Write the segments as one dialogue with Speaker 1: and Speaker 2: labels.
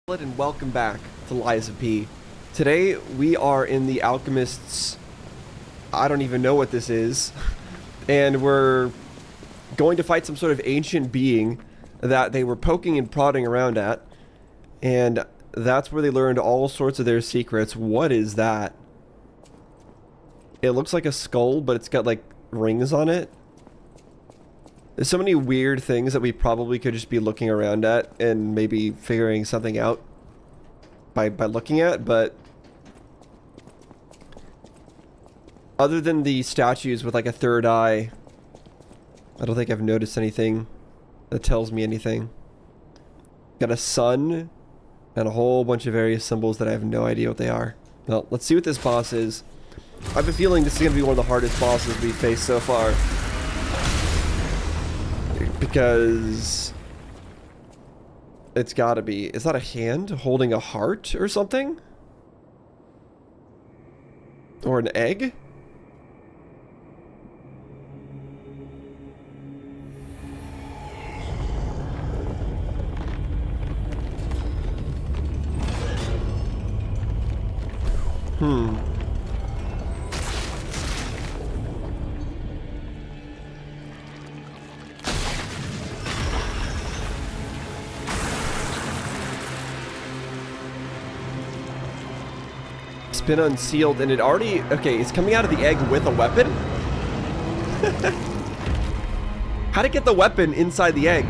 Speaker 1: And welcome back to Lies of P. Today we are in the Alchemist's... I don't even know what this is. And we're going to fight some sort of ancient being that they were poking and prodding around at. And that's where they learned all sorts of their secrets. What is that? It looks like a skull, but it's got like rings on it. There's so many weird things that we probably could just be looking around at and maybe figuring something out by looking at, but other than the statues with like a third eye, I don't think I've noticed anything that tells me anything. Got a sun and a whole bunch of various symbols that I have no idea what they are. Well, let's see what this boss is. I have a feeling this is going to be one of the hardest bosses we've faced so far. Because it's gotta be. Is that a hand holding a heart or something? Or an egg? It's been unsealed and it already... Okay, it's coming out of the egg with a weapon? How'd it get the weapon inside the egg?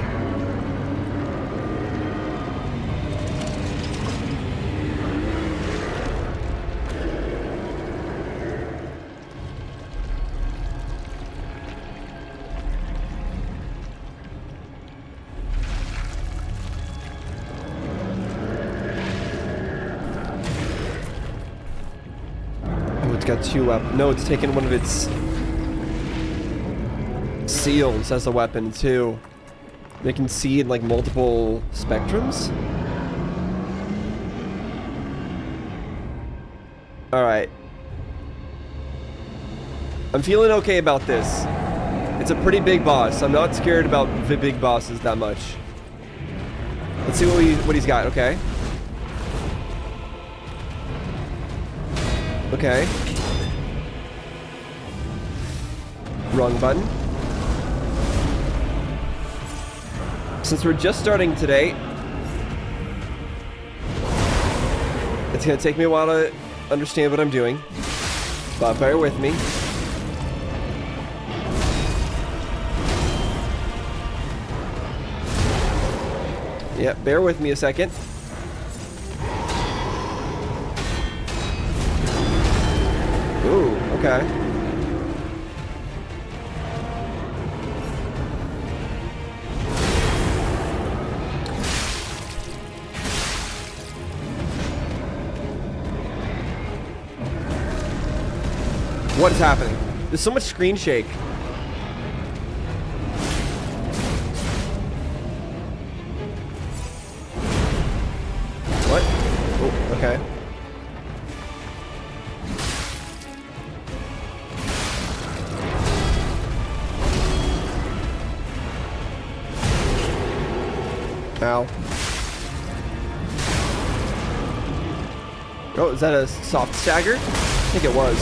Speaker 1: It's got two weapons. No, it's taken one of its seals as a weapon too. They can see in like multiple spectrums. Alright. I'm feeling okay about this. It's a pretty big boss. I'm not scared about the big bosses that much. Let's see what he's got, okay? Okay. Wrong button. Since we're just starting today, it's gonna take me a while to understand what I'm doing, but bear with me. Yeah, bear with me a second. Ooh, okay. What is happening? There's so much screen shake. What? Oh, okay. Ow. Oh, is that a soft stagger? I think it was.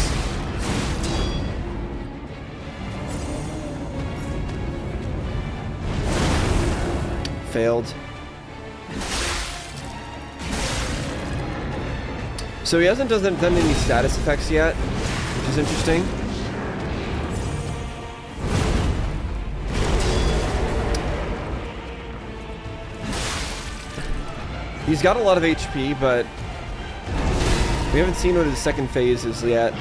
Speaker 1: Failed. So he hasn't done any status effects yet, which is interesting. He's got a lot of HP, but we haven't seen what his second phase is yet.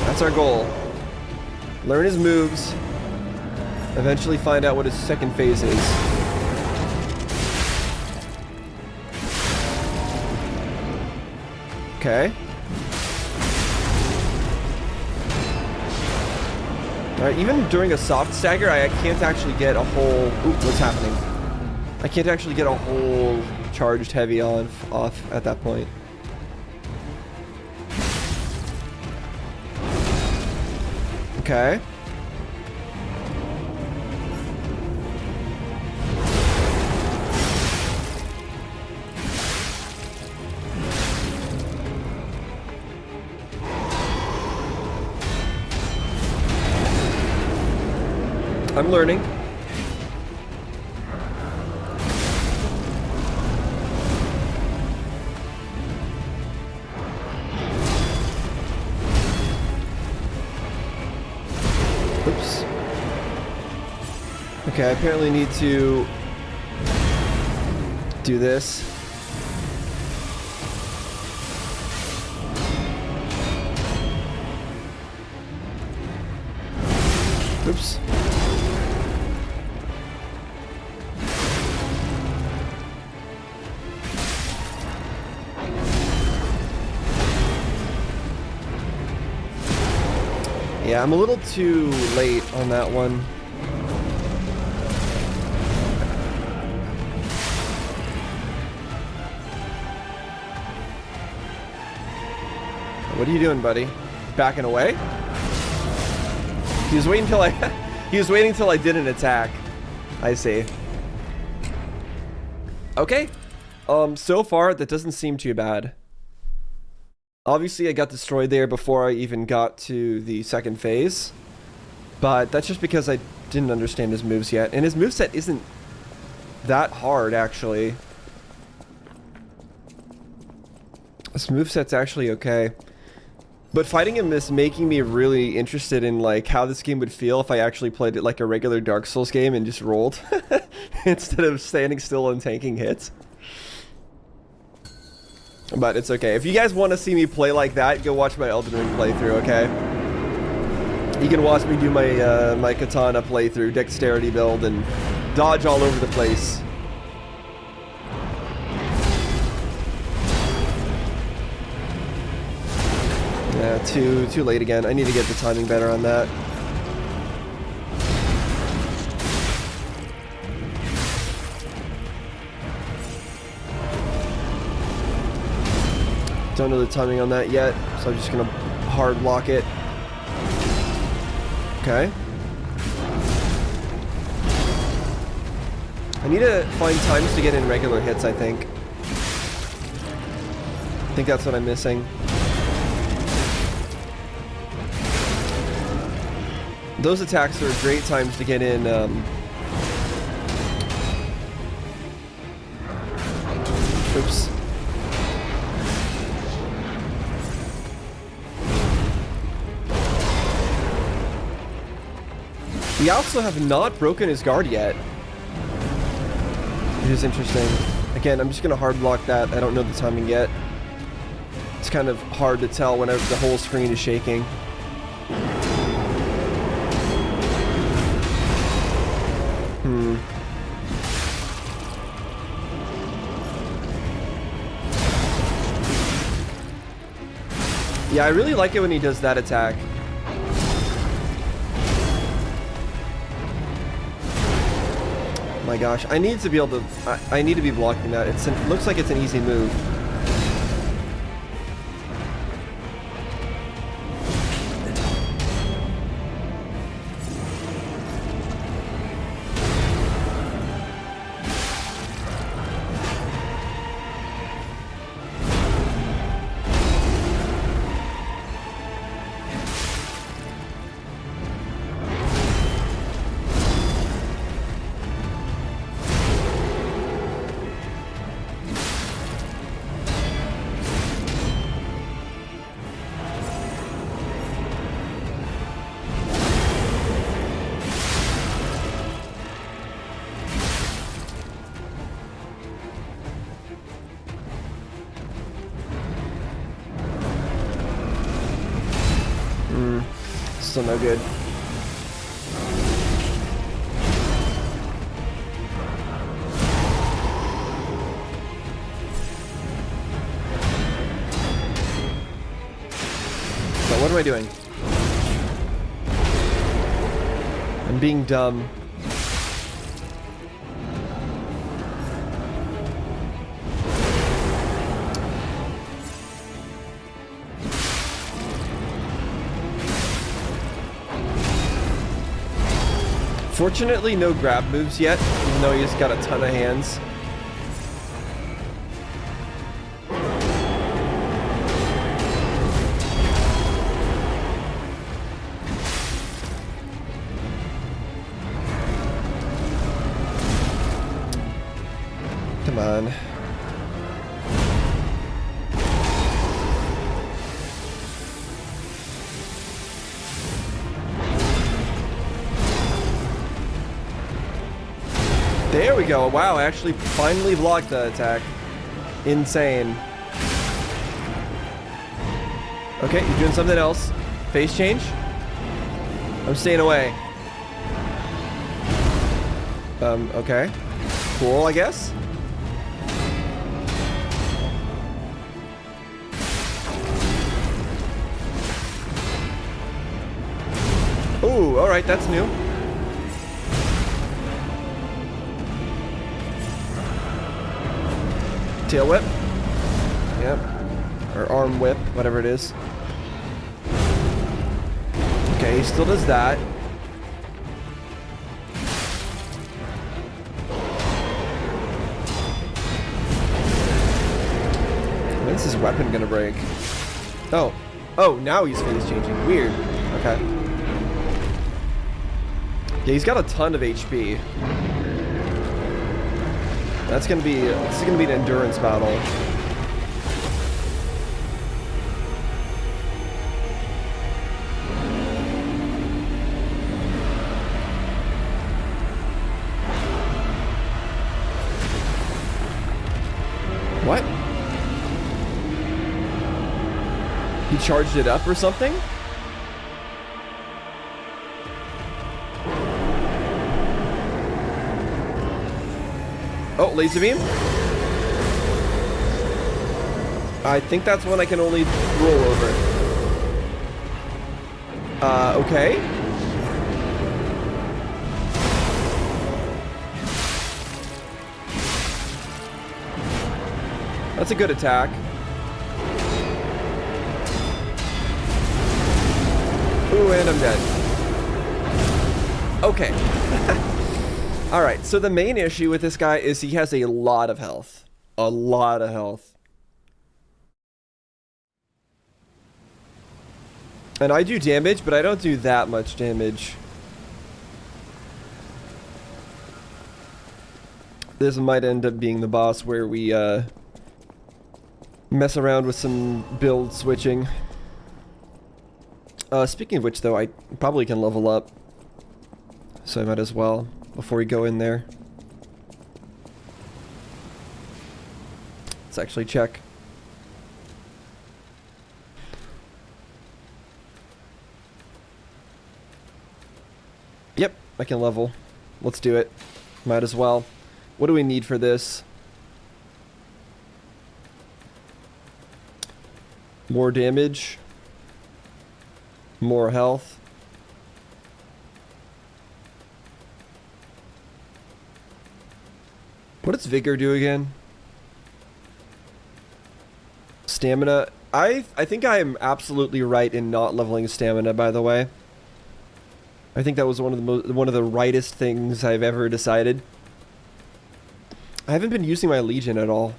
Speaker 1: That's our goal. Learn his moves. Eventually find out what his second phase is. Okay. Alright, even during a soft stagger, I can't actually get a whole... Ooh, what's happening? I can't actually get a whole charged heavy off at that point. Okay. I'm learning. Oops. Okay, I apparently need to do this. Oops. Yeah, I'm a little too late on that one. What are you doing, buddy? Backing away? He was waiting till he was waiting till I did an attack. I see. Okay. So far that doesn't seem too bad. Obviously I got destroyed there before I even got to the second phase. But that's just because I didn't understand his moves yet. And his moveset isn't that hard, actually. His moveset's actually okay. But fighting him is making me really interested in like how this game would feel if I actually played it like a regular Dark Souls game and just rolled instead of standing still and tanking hits. But it's okay. If you guys want to see me play like that, go watch my Elden Ring playthrough, okay? You can watch me do my my katana playthrough, dexterity build, and dodge all over the place. Yeah, too late again. I need to get the timing better on that. Don't know the timing on that yet, so I'm just gonna hard lock it. Okay. I need to find times to get in regular hits, I think. I think that's what I'm missing. Those attacks are great times to get in, oops. We also have not broken his guard yet. It is interesting. Again, I'm just gonna hard block that. I don't know the timing yet. It's kind of hard to tell whenever the whole screen is shaking. Yeah, I really like it when he does that attack. My gosh, I need to be able to... I need to be blocking that. It looks like it's an easy move. Still no good. So what am I doing? I'm being dumb. Fortunately, no grab moves yet, even though he's got a ton of hands. Come on. There we go. Wow, I actually finally blocked the attack. Insane. Okay, you're doing something else. Phase change? I'm staying away. Okay. Cool, I guess. Ooh, alright, that's new. Tail whip. Yep. Or arm whip, whatever it is. Okay, he still does that. When's his weapon gonna break? Oh. Oh, now he's phase changing. Weird. Okay. Yeah, he's got a ton of HP. This is gonna be an endurance battle. What? He charged it up or something? Oh, laser beam? I think that's one I can only roll over. Okay. That's a good attack. Ooh, and I'm dead. Okay. Alright, so the main issue with this guy is he has a lot of health. A lot of health. And I do damage, but I don't do that much damage. This might end up being the boss where we, mess around with some build switching. Speaking of which, though, I probably can level up. So I might as well, before we go in there. Let's actually check. Yep, I can level. Let's do it. Might as well. What do we need for this? More damage. More health. What does Vigor do again? Stamina. I think I am absolutely right in not leveling stamina, by the way. I think that was one of the rightest things I've ever decided. I haven't been using my Legion at all.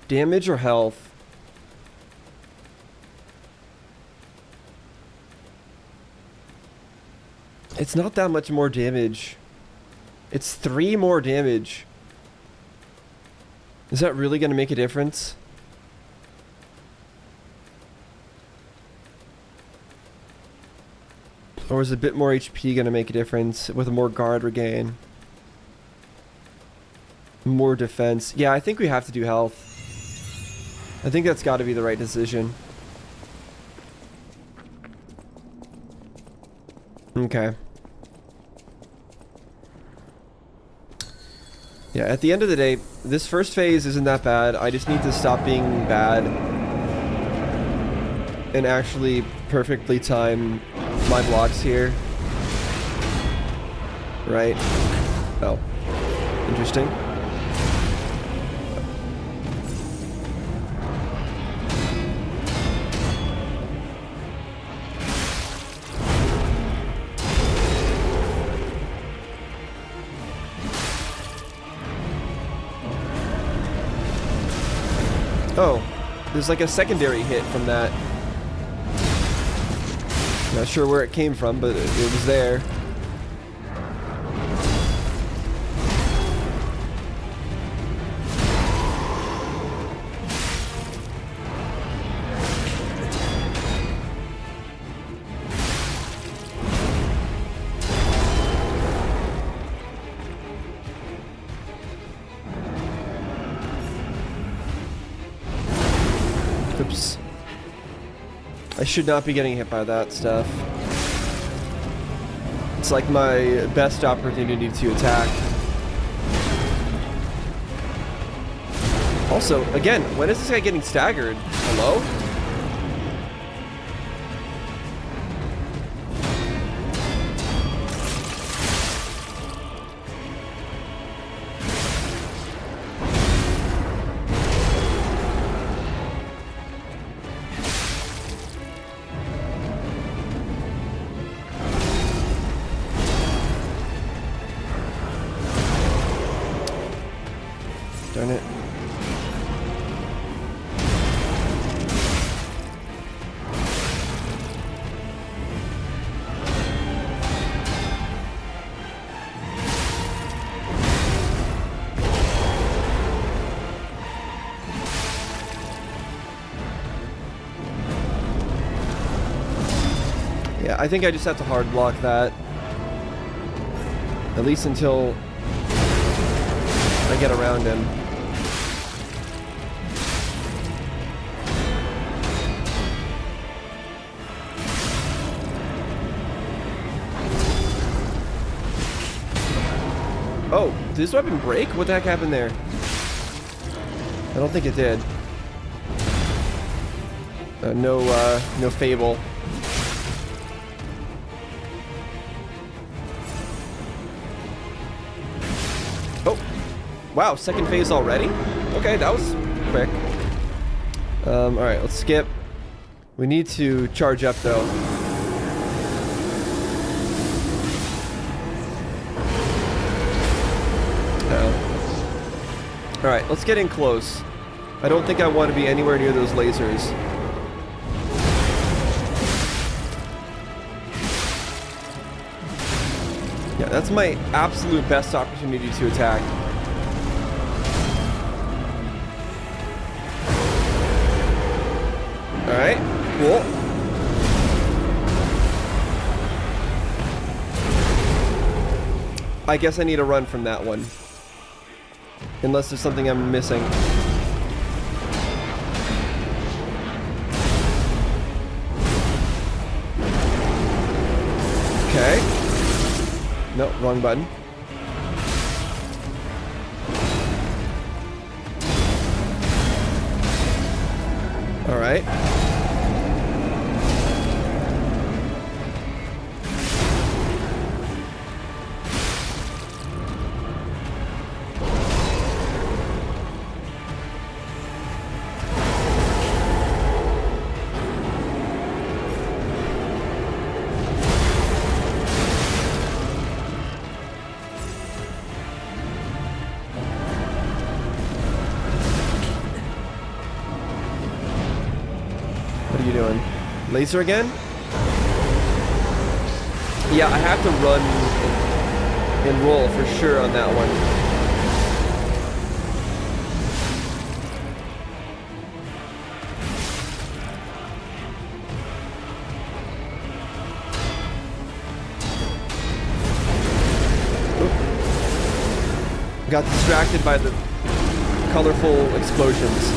Speaker 1: Damage or health? It's not that much more damage. It's 3 more damage. Is that really going to make a difference? Or is a bit more HP going to make a difference with more guard regain? More defense. Yeah, I think we have to do health. I think that's got to be the right decision. Okay. Yeah, at the end of the day, this first phase isn't that bad. I just need to stop being bad and actually perfectly time my blocks here. Right? Oh. Interesting. Oh, there's like a secondary hit from that. Not sure where it came from, but it was there. Oops. I should not be getting hit by that stuff. It's like my best opportunity to attack. Also, again, when is this guy getting staggered? Hello? Darn it. Yeah, I think I just have to hard block that. At least until I get around him. Oh, did this weapon break? What the heck happened there? I don't think it did. No fable. Oh, wow, second phase already? Okay, that was quick. All right, let's skip. We need to charge up though. Alright, let's get in close. I don't think I want to be anywhere near those lasers. Yeah, that's my absolute best opportunity to attack. Alright, cool. I guess I need to run from that one. Unless there's something I'm missing. Okay. No, wrong button. All right. What are you doing? Laser again? Yeah, I have to run and roll for sure on that one. Oop. Got distracted by the colorful explosions.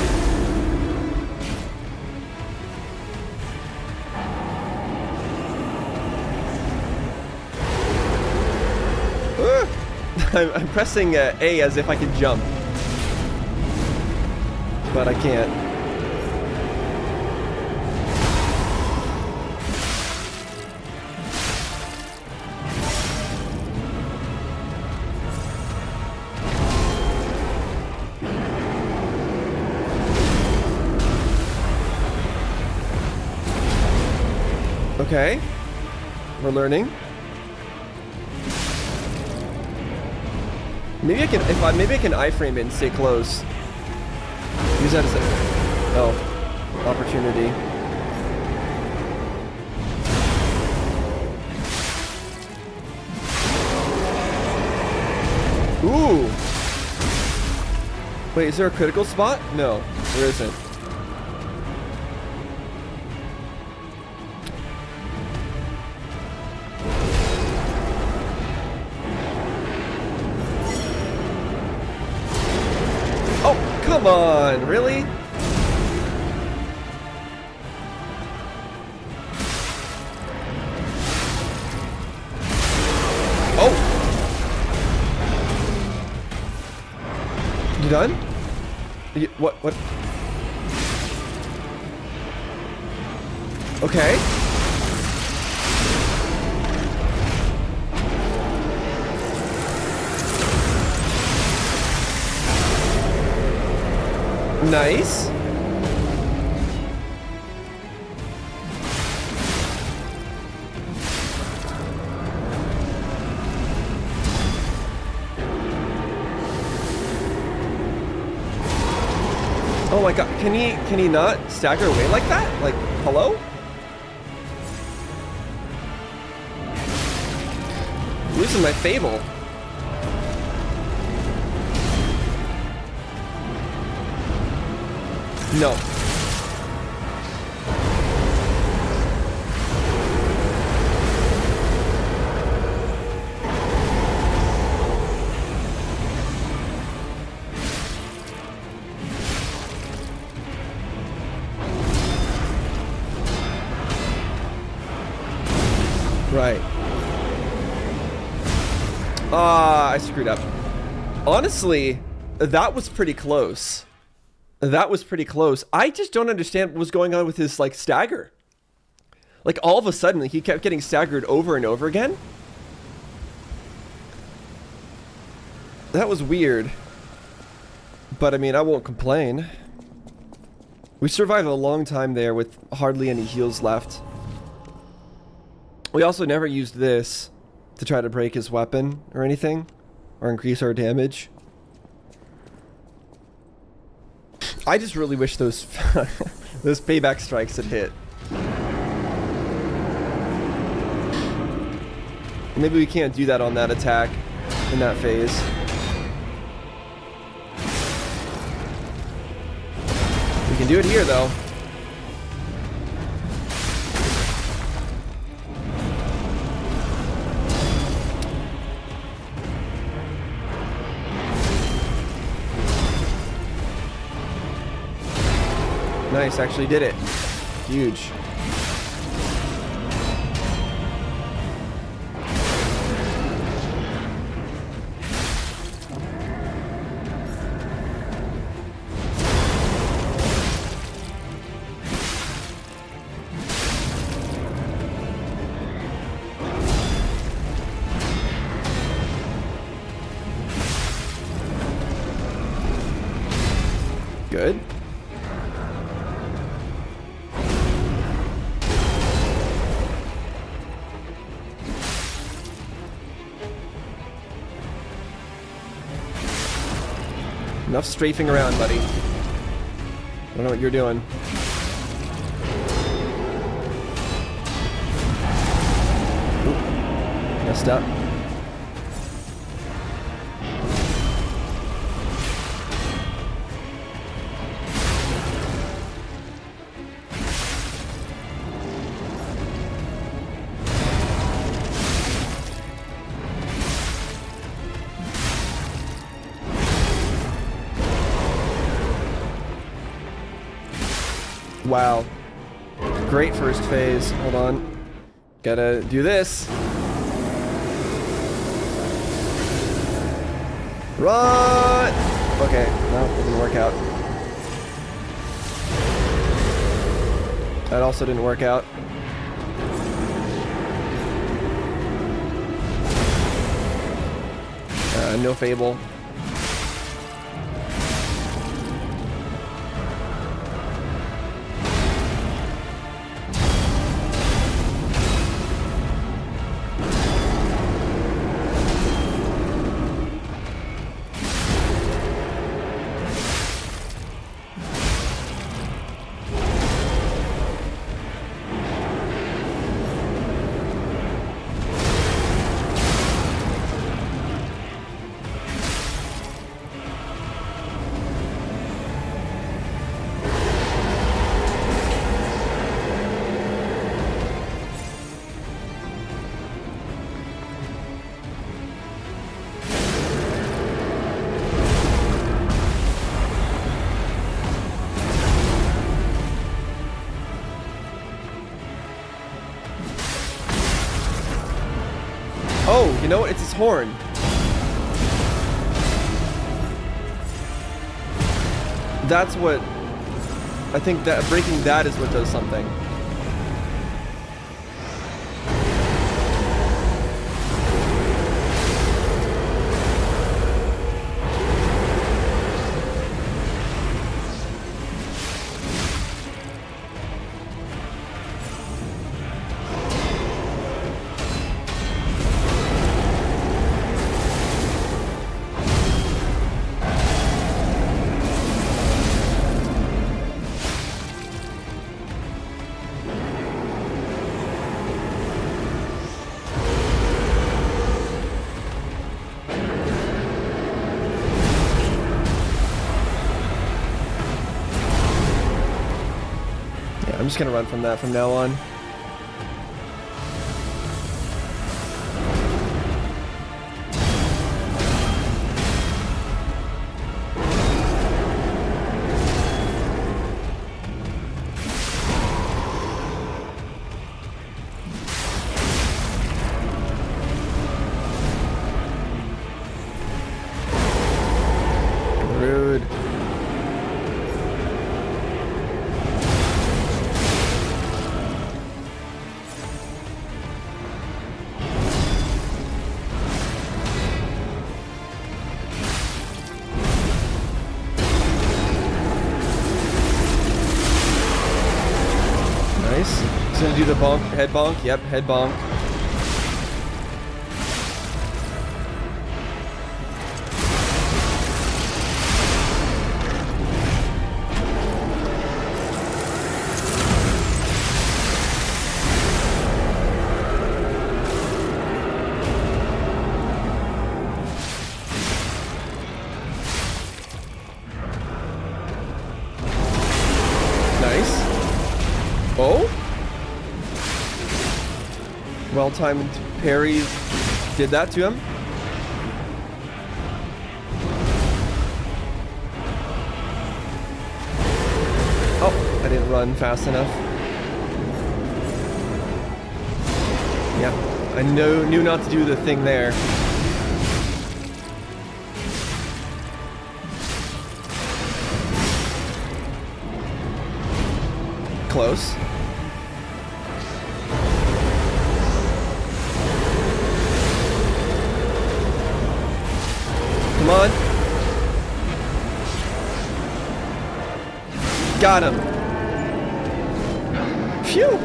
Speaker 1: I'm pressing A as if I could jump, but I can't. Okay, we're learning. Maybe I can, maybe I can iframe it and stay close. Use that as a opportunity. Ooh. Wait, is there a critical spot? No, there isn't. Oh, come on, really? Oh! You done? What? Okay. Nice. Oh my god, can he not stagger away like that? Like, hello? Losing my Fable. No. Right. I screwed up. Honestly, that was pretty close. That was pretty close. I just don't understand what was going on with his, like, stagger. Like, all of a sudden, he kept getting staggered over and over again. That was weird. But, I mean, I won't complain. We survived a long time there with hardly any heals left. We also never used this to try to break his weapon or anything, or increase our damage. I just really wish those those payback strikes had hit. Maybe we can't do that on that attack in that phase. We can do it here though. Nice, actually did it. Huge. Good. Enough strafing around, buddy. I don't know what you're doing. Oop. Messed up. Wow. Great first phase. Hold on. Gotta do this. Run! Okay, no, it didn't work out. That also didn't work out. No Fable. Oh, you know what? It's his horn. That's what... I think that breaking that is what does something. I'm just gonna run from that from now on. Rude. Nice. He's gonna do the bonk, head bonk. Yep, head bonk. Nice. Oh? Well-timed parry did that to him. Oh, I didn't run fast enough. Yeah, I knew not to do the thing there. Close. Come on. Got him. Phew.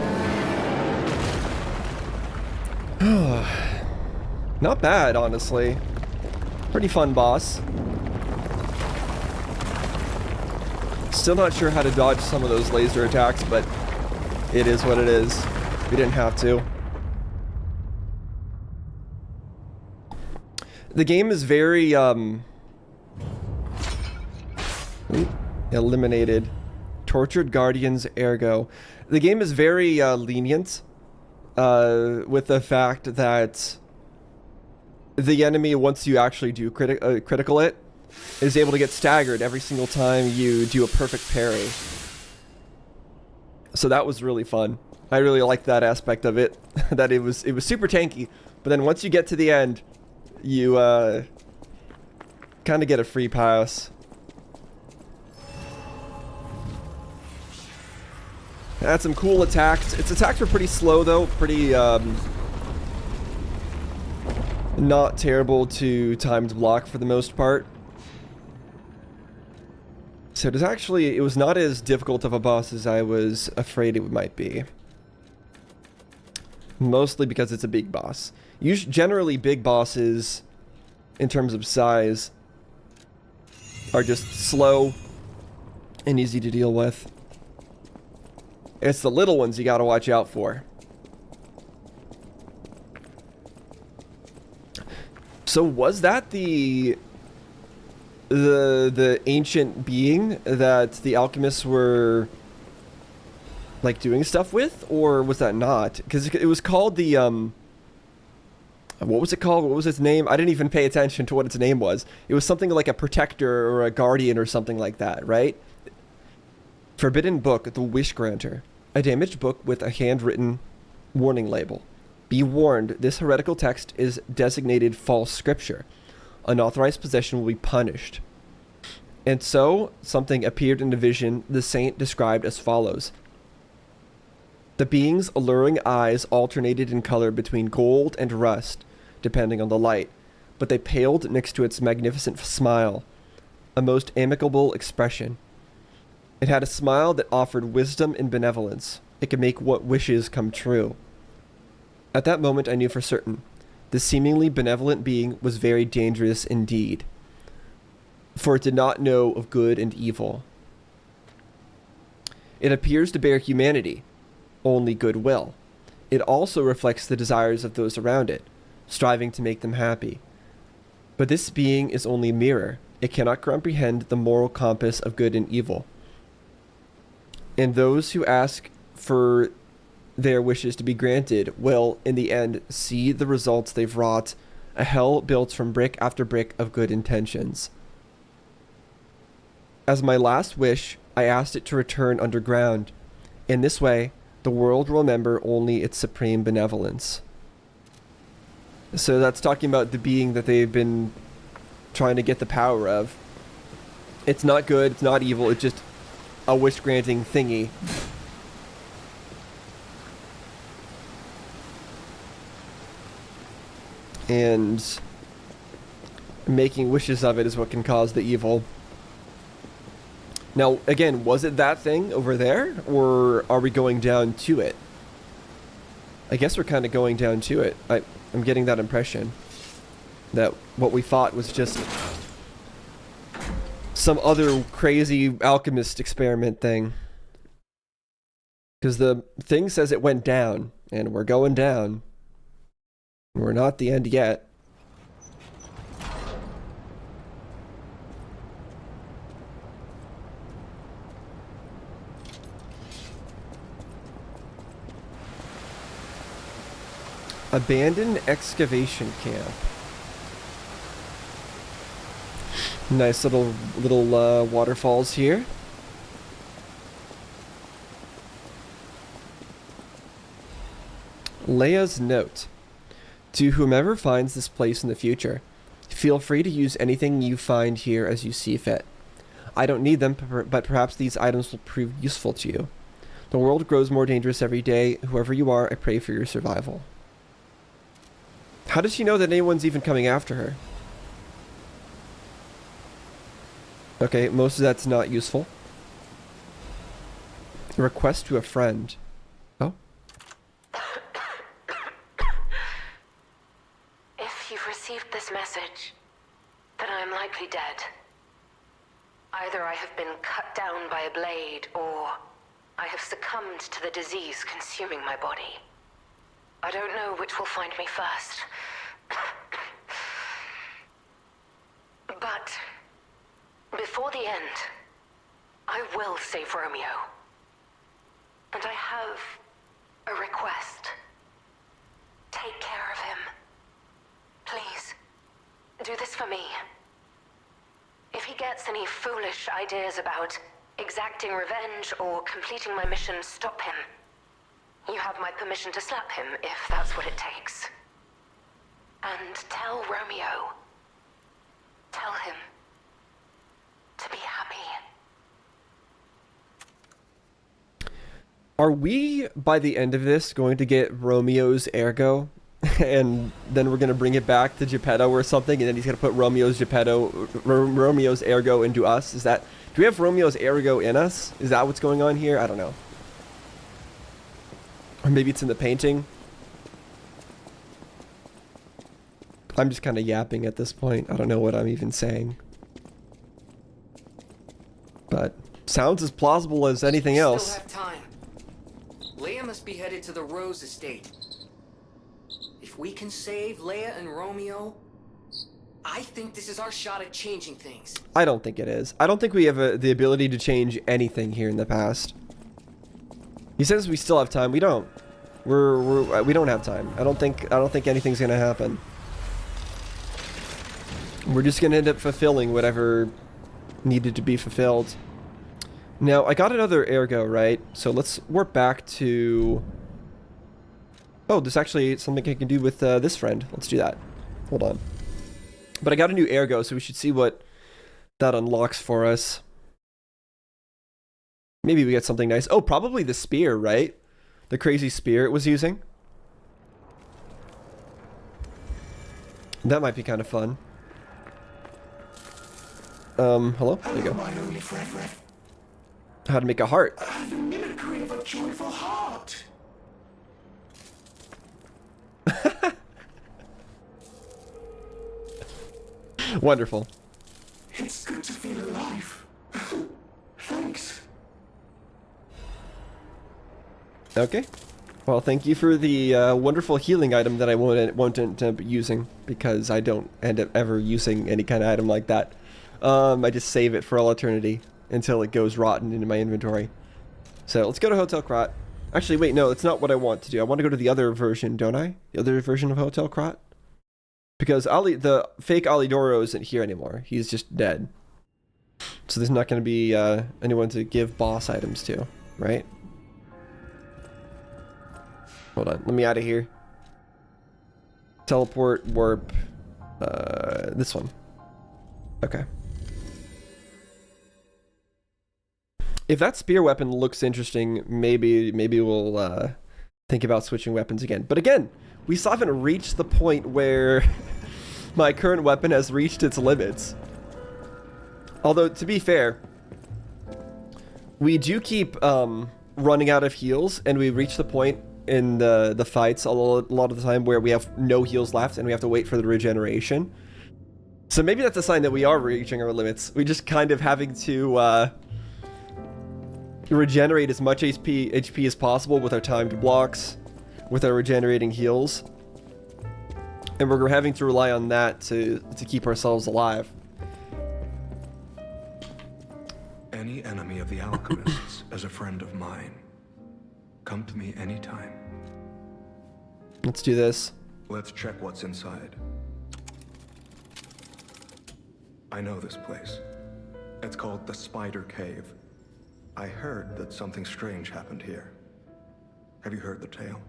Speaker 1: Not bad, honestly. Pretty fun boss. Still not sure how to dodge some of those laser attacks, but it is what it is. We didn't have to. The game is very, eliminated. Tortured Guardians, ergo. The game is very, lenient, with the fact that the enemy, once you actually do critical it, is able to get staggered every single time you do a perfect parry. So that was really fun. I really liked that aspect of it. That it was super tanky, but then once you get to the end, you kind of get a free pass. It had some cool attacks. Its attacks were pretty slow though, pretty not terrible to timed block for the most part. So it was not as difficult of a boss as I was afraid it might be. Mostly because it's a big boss. Generally big bosses, in terms of size, are just slow and easy to deal with. It's the little ones you gotta watch out for. So was that the ancient being that the alchemists were like doing stuff with, or was that not? Because it was called the what was it called? What was its name? I didn't even pay attention to what its name was. It was something like a protector or a guardian or something like that, right? Forbidden book, the Wish Granter. A damaged book with a handwritten warning label. Be warned, this heretical text is designated false scripture. Unauthorized possession will be punished. And so, something appeared in a vision the saint described as follows. The being's alluring eyes alternated in color between gold and rust, depending on the light, but they paled next to its magnificent smile, a most amicable expression. It had a smile that offered wisdom and benevolence. It could make what wishes come true. At that moment, I knew for certain. This seemingly benevolent being was very dangerous indeed, for it did not know of good and evil. It appears to bear humanity, only goodwill. It also reflects the desires of those around it, striving to make them happy. But this being is only a mirror. It cannot comprehend the moral compass of good and evil. And those who ask for their wishes to be granted will, in the end, see the results they've wrought, a hell built from brick after brick of good intentions. As my last wish, I asked it to return underground. In this way, the world will remember only its supreme benevolence. So that's talking about the being that they've been trying to get the power of. It's not good, it's not evil, it's just a wish-granting thingy. And making wishes of it is what can cause the evil. Now, again, was it that thing over there, or are we going down to it? I guess we're kind of going down to it. I'm getting that impression that what we thought was just some other crazy alchemist experiment thing. Because the thing says it went down, and we're going down. We're not at the end yet. Abandoned excavation camp. Nice little waterfalls here. Leia's note. To whomever finds this place in the future, feel free to use anything you find here as you see fit. I don't need them, but perhaps these items will prove useful to you. The world grows more dangerous every day. Whoever you are, I pray for your survival. How does she know that anyone's even coming after her? Okay, most of that's not useful. Request to a friend. Oh?
Speaker 2: If you've received this message, then I am likely dead. Either I have been cut down by a blade, or I have succumbed to the disease consuming my body. I don't know which will find me first. But before the end, I will save Romeo. And I have a request. Take care of him. Please, do this for me. If he gets any foolish ideas about exacting revenge or completing my mission, stop him. You have my permission to slap him if that's what it takes. And tell Romeo. Tell him to be happy.
Speaker 1: Are we, by the end of this, going to get Romeo's ergo? And then we're going to bring it back to Geppetto or something, and then he's going to put Romeo's ergo into us? Is that... Do we have Romeo's ergo in us? Is that what's going on here? I don't know. Or maybe it's in the painting. I'm just kind of yapping at this point. I don't know what I'm even saying. But sounds as plausible as anything else.
Speaker 3: Still have time. Leia must be headed to the Rose estate. If we can save Leia and Romeo, I think this is our shot at changing things.
Speaker 1: I don't think it is. I don't think we have the ability to change anything here in the past. He says we still have time. We don't. We don't have time. I don't think anything's gonna happen. We're just gonna end up fulfilling whatever needed to be fulfilled. Now, I got another ergo, right? So let's warp back to Oh, there's actually something I can do with this friend. Let's do that. Hold on. But I got a new ergo, so we should see what that unlocks for us. Maybe we get something nice. Oh, probably the spear, right? The crazy spear it was using. That might be kind of fun. Hello? There you go.
Speaker 4: My only friend,
Speaker 1: How to make a heart.
Speaker 4: the mimicry of a joyful heart.
Speaker 1: Wonderful.
Speaker 4: It's good to feel alive. Thanks.
Speaker 1: Okay. Well, thank you for the wonderful healing item that I won't end up using, because I don't end up ever using any kind of item like that. I just save it for all eternity until it goes rotten into my inventory. So let's go to Hotel Krat. Actually, wait, no, that's not what I want to do. I want to go to the other version, don't I? The other version of Hotel Krat? Because the fake Alidoro isn't here anymore. He's just dead. So there's not going to be anyone to give boss items to, right? Hold on, let me out of here. Teleport, warp, this one. Okay. If that spear weapon looks interesting, maybe we'll think about switching weapons again. But again, we still haven't reached the point where my current weapon has reached its limits. Although, to be fair, we do keep running out of heals, and we reach the point in the fights a lot of the time where we have no heals left and we have to wait for the regeneration. So maybe that's a sign that we are reaching our limits. We're just kind of having to regenerate as much HP as possible with our timed blocks, with our regenerating heals. And we're having to rely on that to keep ourselves alive.
Speaker 4: Any enemy of the alchemists is a friend of mine. Come to me anytime.
Speaker 1: Let's do this.
Speaker 4: Let's check what's inside. I know this place. It's called the Spider Cave. I heard that something strange happened here. Have you heard the tale?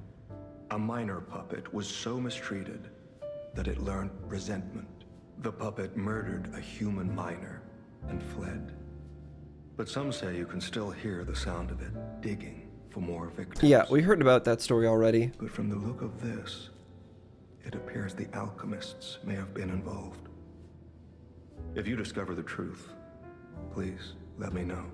Speaker 4: A minor puppet was so mistreated that it learned resentment. The puppet murdered a human miner and fled. But some say you can still hear the sound of it digging for more victims.
Speaker 1: Yeah, we heard about that story already.
Speaker 4: But from the look of this, it appears the alchemists may have been involved. If you discover the truth, please let me know.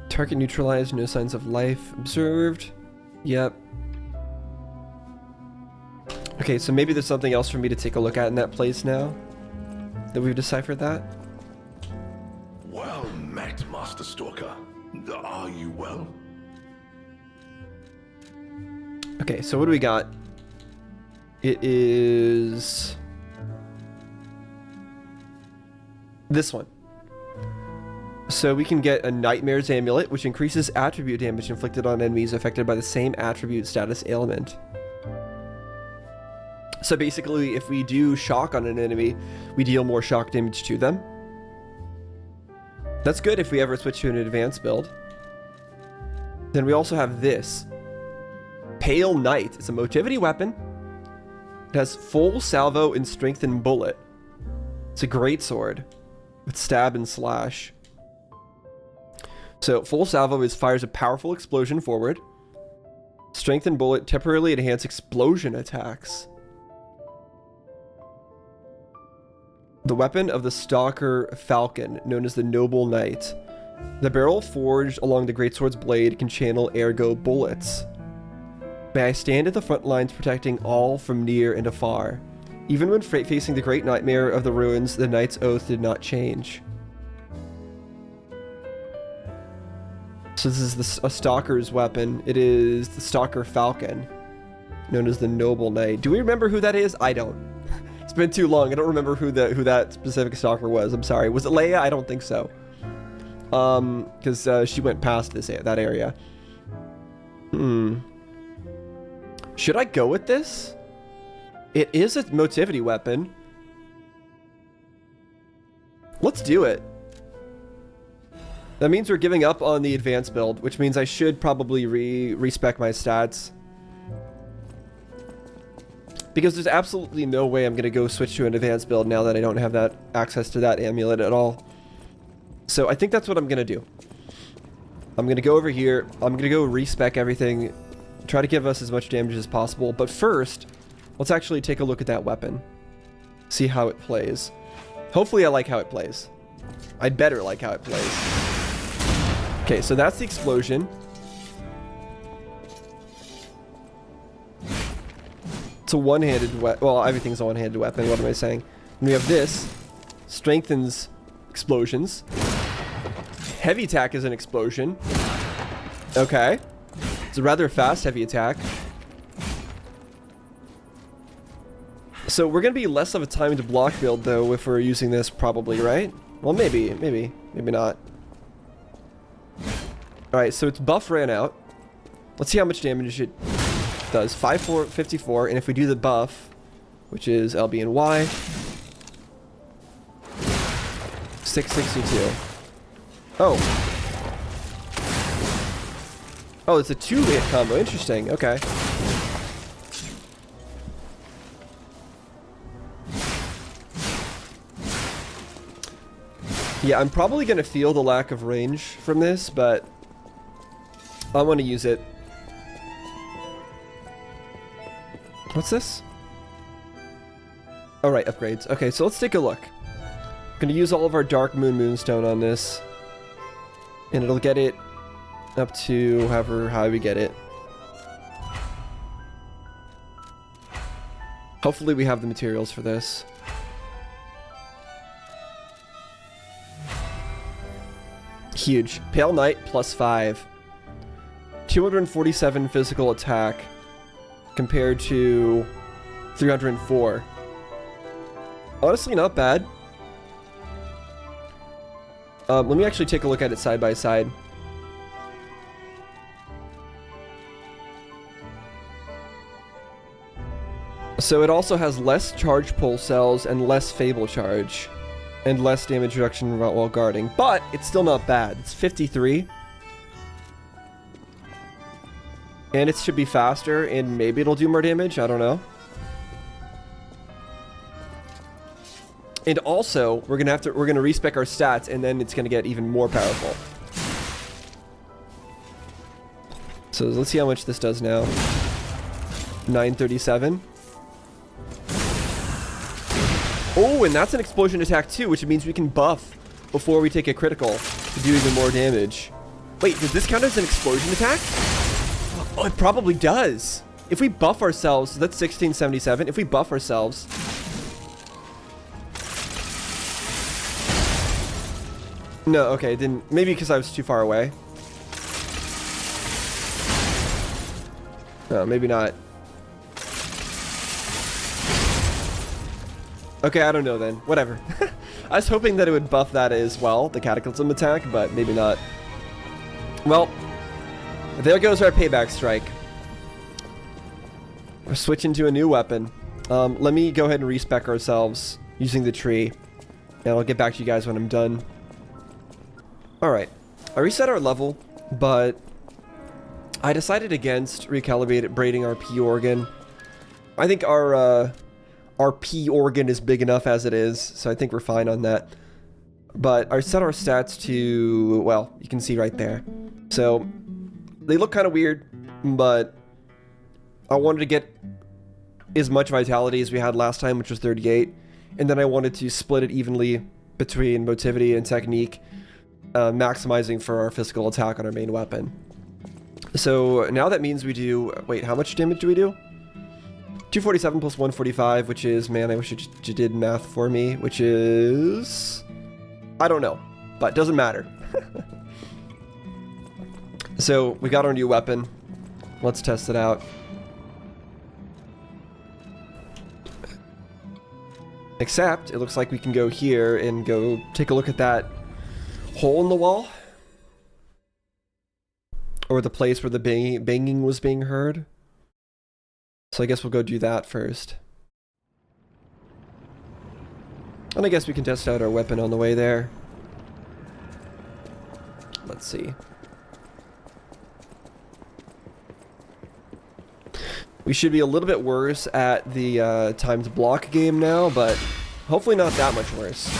Speaker 1: Target neutralized, no signs of life observed. Yep. Okay, so maybe there's something else for me to take a look at in that place now that we've deciphered that.
Speaker 5: Well met, Master Stalker. Are you well?
Speaker 1: Okay, so what do we got? It is this one. So we can get a Nightmare's Amulet, which increases attribute damage inflicted on enemies affected by the same attribute status ailment. So basically, if we do shock on an enemy, we deal more shock damage to them. That's good if we ever switch to an advanced build. Then we also have this. Pale Knight. It's a motivity weapon. It has full salvo and strengthened bullet. It's a great sword with stab and slash. So full salvo fires a powerful explosion forward. Strengthened bullet temporarily enhance explosion attacks. The weapon of the Stalker Falcon, known as the Noble Knight. The barrel forged along the greatsword's blade can channel ergo bullets. May I stand at the front lines protecting all from near and afar. Even when facing the great nightmare of the ruins, the knight's oath did not change. So this is a Stalker's weapon. It is the Stalker Falcon, known as the Noble Knight. Do we remember who that is? I don't. It's been too long. I don't remember who that specific Stalker was. I'm sorry. Was it Leia? I don't think so. Because she went past that area. Should I go with this? It is a motivity weapon. Let's do it. That means we're giving up on the advanced build, which means I should probably respec my stats. Because there's absolutely no way I'm going to go switch to an advanced build now that I don't have that access to that amulet at all. So I think that's what I'm going to do. I'm going to go over here. I'm going to go respec everything. Try to give us as much damage as possible. But first, let's actually take a look at that weapon. See how it plays. Hopefully I like how it plays. I'd better like how it plays. Okay, so that's the explosion. It's a one-handed weapon. Well, everything's a one-handed weapon. What am I saying? And we have this. Strengthens explosions. Heavy attack is an explosion. Okay. It's a rather fast heavy attack. So we're going to be less of a timed block build, though, if we're using this, probably, right? Well, maybe not. Alright, so its buff ran out. Let's see how much damage it does. 54, and if we do the buff, which is LB and Y, 662. Oh. Oh, it's a 2-hit combo. Interesting. Okay. Yeah, I'm probably going to feel the lack of range from this, but I want to use it. What's this? Oh, right, upgrades. Okay, so let's take a look. We're going to use all of our Dark Moonstone on this. And it'll get it up to however high we get it. Hopefully we have the materials for this. Huge. Pale Knight +5. 247 physical attack compared to 304. Honestly, not bad. Let me actually take a look at it side by side. So it also has less charge pull cells and less fable charge. And less damage reduction while guarding. But it's still not bad. It's 53. And it should be faster, and maybe it'll do more damage. I don't know. And also, we're gonna respec our stats, and then it's gonna get even more powerful. So let's see how much this does now. 937. Oh, and that's an explosion attack too, which means we can buff before we take a critical to do even more damage. Wait, does this count as an explosion attack? Oh, it probably does. If we buff ourselves, that's 1677. If we buff ourselves... No, okay, it didn't. Maybe because I was too far away. No, maybe not. Okay, I don't know then. Whatever. I was hoping that it would buff that as well, the Cataclysm attack, but maybe not. Well, there goes our payback strike. We're switching to a new weapon. Let me go ahead and respec ourselves using the tree. And I'll get back to you guys when I'm done. Alright. I reset our level, but I decided against recalibrating our P organ. I think our P organ is big enough as it is, so I think we're fine on that. But I set our stats to, well, you can see right there. So, they look kind of weird, but I wanted to get as much vitality as we had last time, which was 38. And then I wanted to split it evenly between motivity and technique, maximizing for our physical attack on our main weapon. So now that means we do, wait, how much damage do we do? 247 plus 145, which is, man, I wish you did math for me, which is, I don't know, but doesn't matter. So we got our new weapon. Let's test it out. Except it looks like we can go here and go take a look at that hole in the wall, or the place where the banging was being heard. So I guess we'll go do that first. And I guess we can test out our weapon on the way there. let's see. We should be a little bit worse at the timed block game now, but hopefully not that much worse.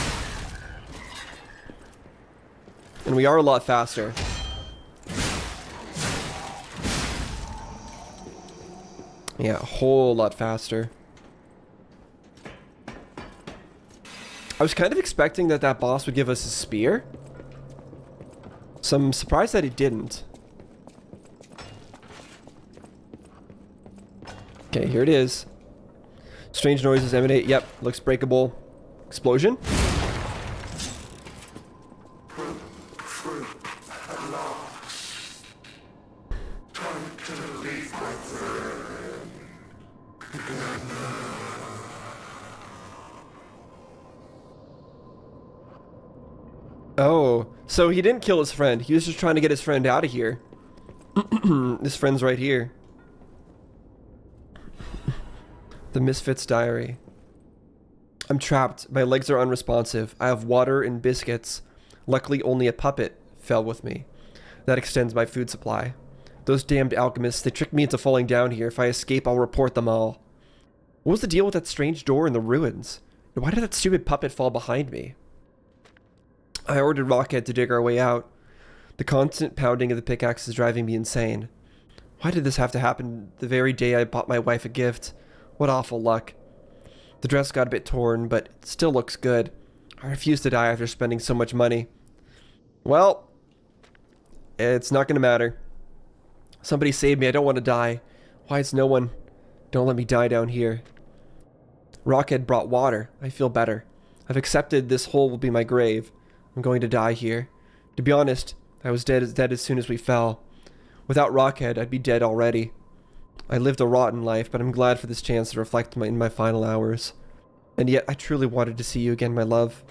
Speaker 1: And we are a lot faster. Yeah, a whole lot faster. I was kind of expecting that that boss would give us a spear. So I'm surprised that he didn't. Okay, here it is. Strange noises emanate. Yep, looks breakable. Explosion. Oh, so he didn't kill his friend. He was just trying to get his friend out of here. This friend's right here. The Misfits Diary. I'm trapped. My legs are unresponsive. I have water and biscuits. Luckily, only a puppet fell with me. That extends my food supply. Those damned alchemists, they tricked me into falling down here. If I escape, I'll report them all. What was the deal with that strange door in the ruins? And why did that stupid puppet fall behind me? I ordered Rockhead to dig our way out. The constant pounding of the pickaxe is driving me insane. Why did this have to happen the very day I bought my wife a gift? What awful luck. The dress got a bit torn, but it still looks good. I refuse to die after spending so much money. Well, it's not going to matter. Somebody save me. I don't want to die. Why is no one? Don't let me die down here. Rockhead brought water. I feel better. I've accepted this hole will be my grave. I'm going to die here. To be honest, I was dead as soon as we fell. Without Rockhead, I'd be dead already. I lived a rotten life, but I'm glad for this chance to reflect in my final hours. And yet, I truly wanted to see you again, my love.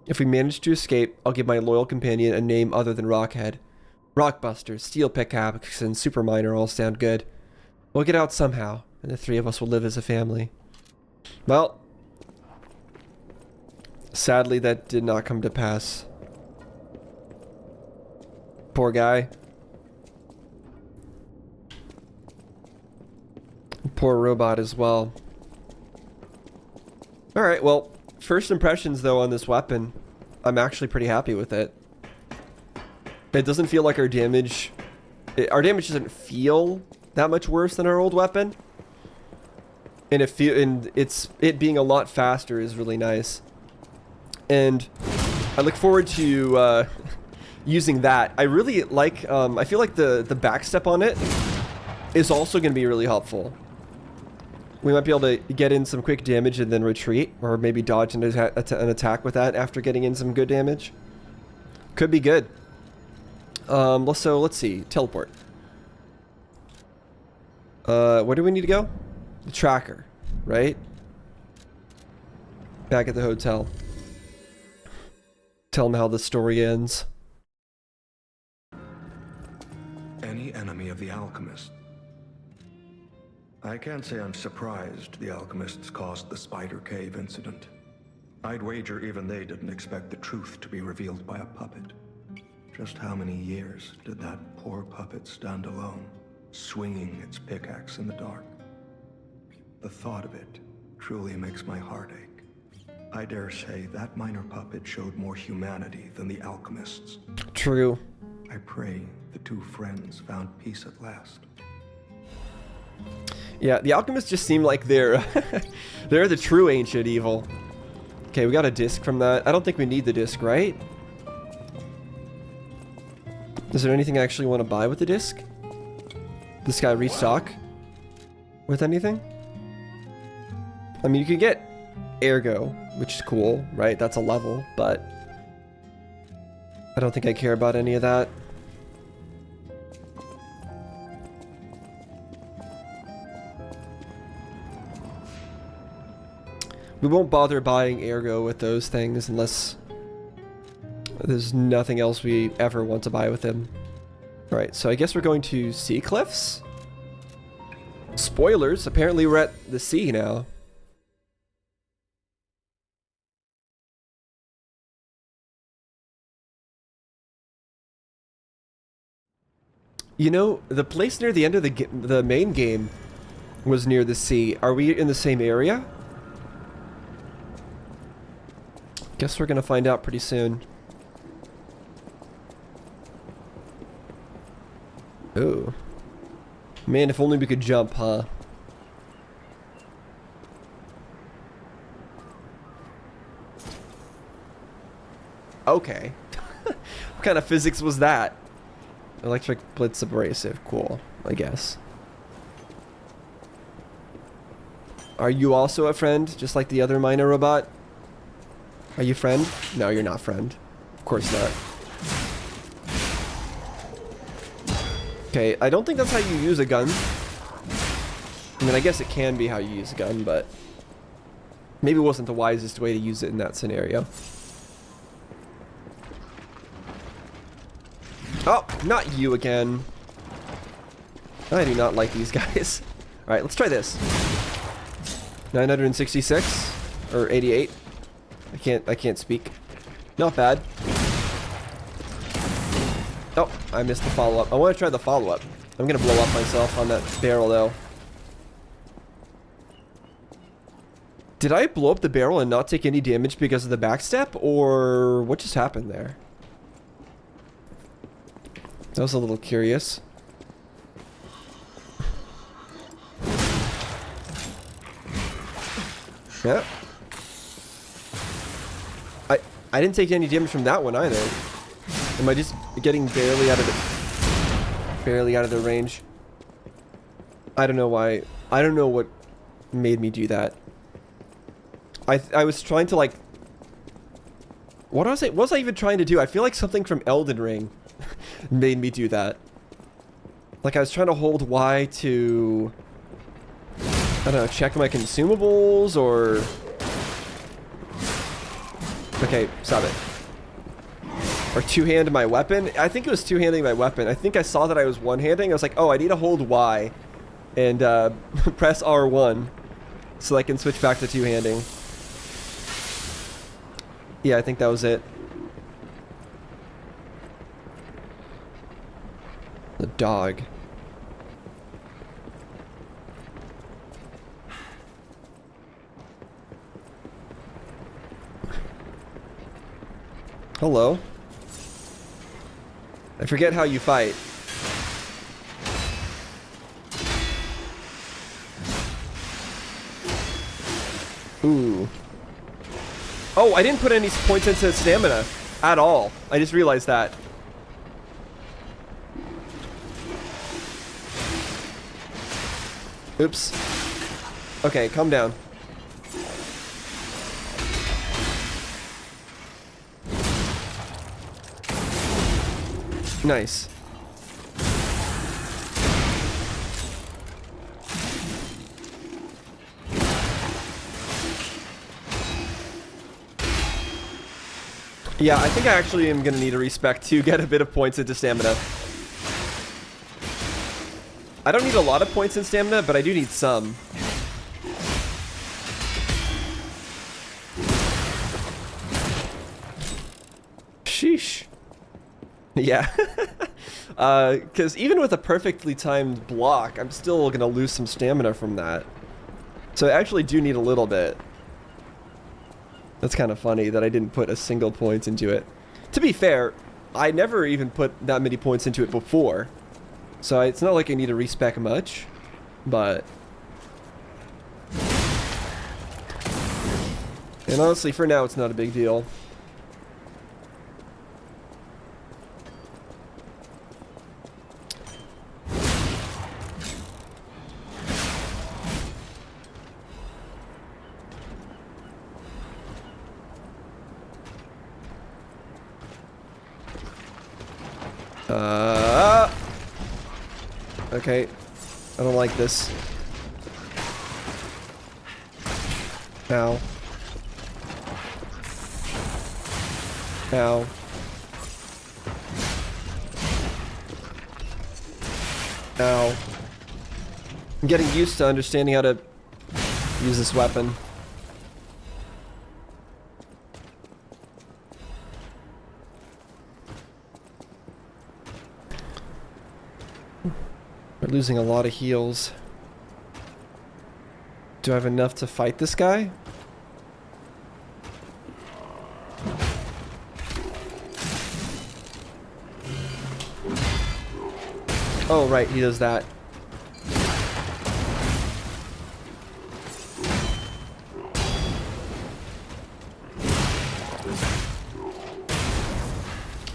Speaker 1: If we manage to escape, I'll give my loyal companion a name other than Rockhead. Rockbuster, Steel Pickaxe, and Superminer all sound good. We'll get out somehow, and the three of us will live as a family. Well, sadly, that did not come to pass. Poor guy. Poor robot as well. Alright, well, first impressions though on this weapon, I'm actually pretty happy with it. It doesn't feel like our damage... Our damage doesn't feel that much worse than our old weapon. And it being a lot faster is really nice. And I look forward to using that. I really like, I feel like the backstep on it is also going to be really helpful. We might be able to get in some quick damage and then retreat, or maybe dodge an attack with that after getting in some good damage. Could be good. So let's see. Teleport. Where do we need to go? The tracker, right? Back at the hotel. Tell them how the story ends.
Speaker 4: Any enemy of the alchemist? I can't say I'm surprised the alchemists caused the Spider Cave incident. I'd wager even they didn't expect the truth to be revealed by a puppet. Just how many years did that poor puppet stand alone, swinging its pickaxe in the dark? The thought of it truly makes my heart ache. I dare say that minor puppet showed more humanity than the alchemists.
Speaker 1: True.
Speaker 4: I pray the two friends found peace at last.
Speaker 1: Yeah, the alchemists just seem like they're they're the true ancient evil. Okay, we got a disc from that. I don't think we need the disc, right? Is there anything I actually want to buy with the disc? This guy restock with anything? I mean, you could get Ergo, which is cool, right? That's a level, but I don't think I care about any of that. We won't bother buying Ergo with those things unless there's nothing else we ever want to buy with him. Alright, so I guess we're going to Sea Cliffs? Spoilers, apparently we're at the sea now. You know, the place near the end of the main game was near the sea. Are we in the same area? Guess we're gonna find out pretty soon. Ooh. Man, if only we could jump, huh? Okay. What kind of physics was that? Electric blitz abrasive. Cool, I guess. Are you also a friend, just like the other miner robot? Are you friend? No, you're not friend. Of course not. Okay, I don't think that's how you use a gun. I mean, I guess it can be how you use a gun, but maybe it wasn't the wisest way to use it in that scenario. Oh, not you again. I do not like these guys. Alright, let's try this. 966 or 88. I can't speak. Not bad. Oh, I missed the follow-up. I want to try the follow-up. I'm gonna blow up myself on that barrel though. Did I blow up the barrel and not take any damage because of the backstep, or what just happened there? I was a little curious. Yeah. I didn't take any damage from that one either. Am I just getting barely out of the range? I don't know why. I don't know what made me do that. I was trying to like. What was I even trying to do? I feel like something from Elden Ring made me do that. Like I was trying to hold Y to, I don't know, check my consumables or... Okay, stop it. Or two-hand my weapon. I think it was two-handing my weapon. I think I saw that I was one-handing. I was like, oh, I need to hold Y and press R1 so I can switch back to two-handing. Yeah, I think that was it. The dog. Hello. I forget how you fight. Ooh. Oh, I didn't put any points into stamina at all. I just realized that. Oops. Okay, calm down. Nice. Yeah, I think I actually am gonna need a respec to get a bit of points into stamina. I don't need a lot of points in stamina, but I do need some. Sheesh. Yeah. Because even with a perfectly timed block, I'm still gonna lose some stamina from that. So I actually do need a little bit. That's kind of funny that I didn't put a single point into it. To be fair, I never even put that many points into it before. So it's not like I need to respec much, but... And honestly, for now, it's not a big deal. Okay. I don't like this. Ow. Ow. Ow. I'm getting used to understanding how to use this weapon. We're losing a lot of heals. Do I have enough to fight this guy? Oh, right, he does that.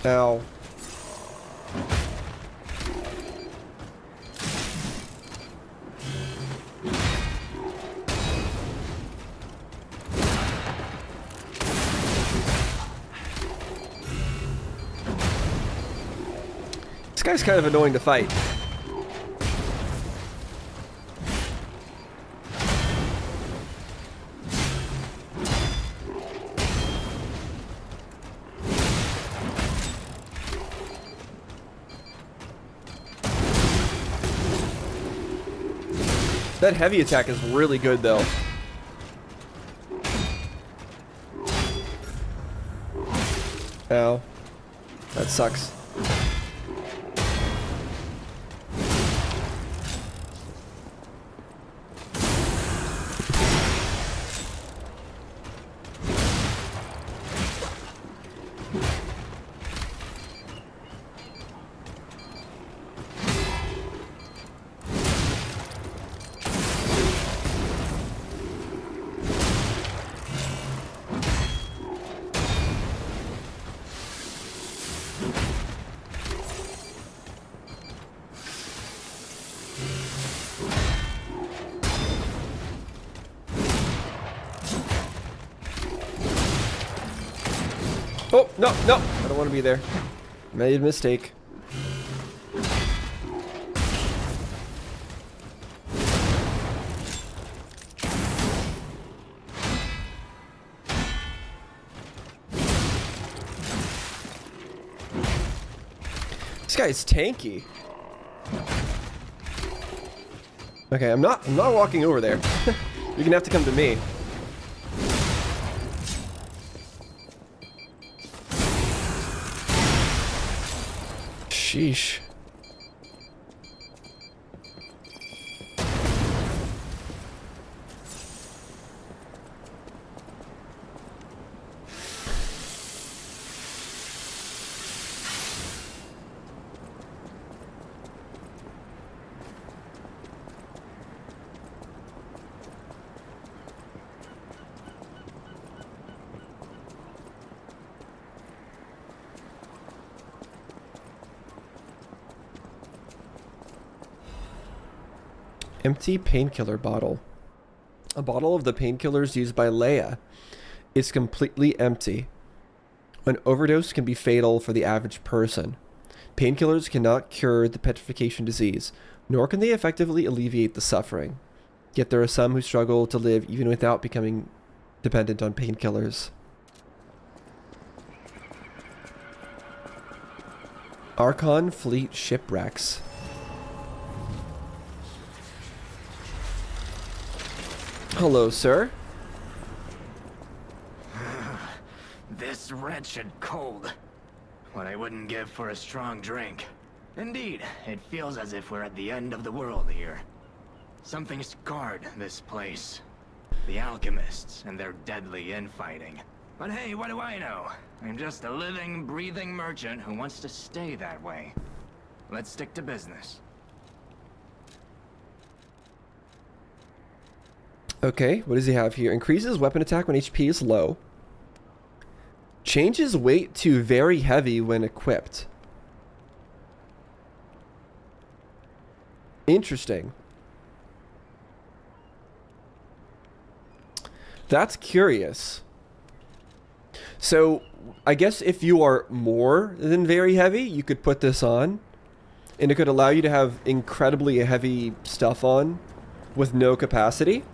Speaker 1: Ow. This guy's kind of annoying to fight. That heavy attack is really good, though. Ow. That sucks. Oh, no, no. I don't want to be there. Made a mistake. This guy's tanky. Okay, I'm not walking over there. You're gonna have to come to me. Sheesh. Empty painkiller bottle. A bottle of the painkillers used by Leia is completely empty. An overdose can be fatal for the average person. Painkillers cannot cure the petrification disease, nor can they effectively alleviate the suffering. Yet there are some who struggle to live even without becoming dependent on painkillers. Archon Fleet shipwrecks. Hello, sir.
Speaker 6: This wretched cold. What I wouldn't give for a strong drink. Indeed, it feels as if we're at the end of the world here. Something scarred this place. The alchemists and their deadly infighting. But hey, what do I know? I'm just a living, breathing merchant who wants to stay that way. Let's stick to business.
Speaker 1: Okay, what does he have here? Increases weapon attack when HP is low. Changes weight to very heavy when equipped. Interesting. That's curious. So, I guess if you are more than very heavy, you could put this on. And it could allow you to have incredibly heavy stuff on with no capacity.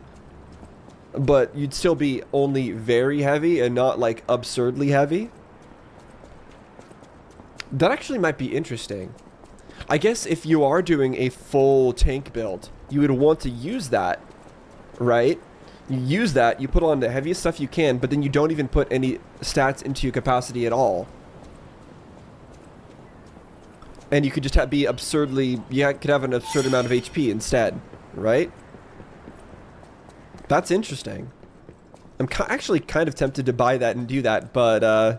Speaker 1: But you'd still be only very heavy and not like absurdly heavy. That actually might be interesting. I guess if you are doing a full tank build, you would want to use that, right? You use that, you put on the heaviest stuff you can, but then you don't even put any stats into your capacity at all. And you could just be absurdly... You could have an absurd amount of HP instead, right? That's interesting. I'm actually kind of tempted to buy that and do that, but, I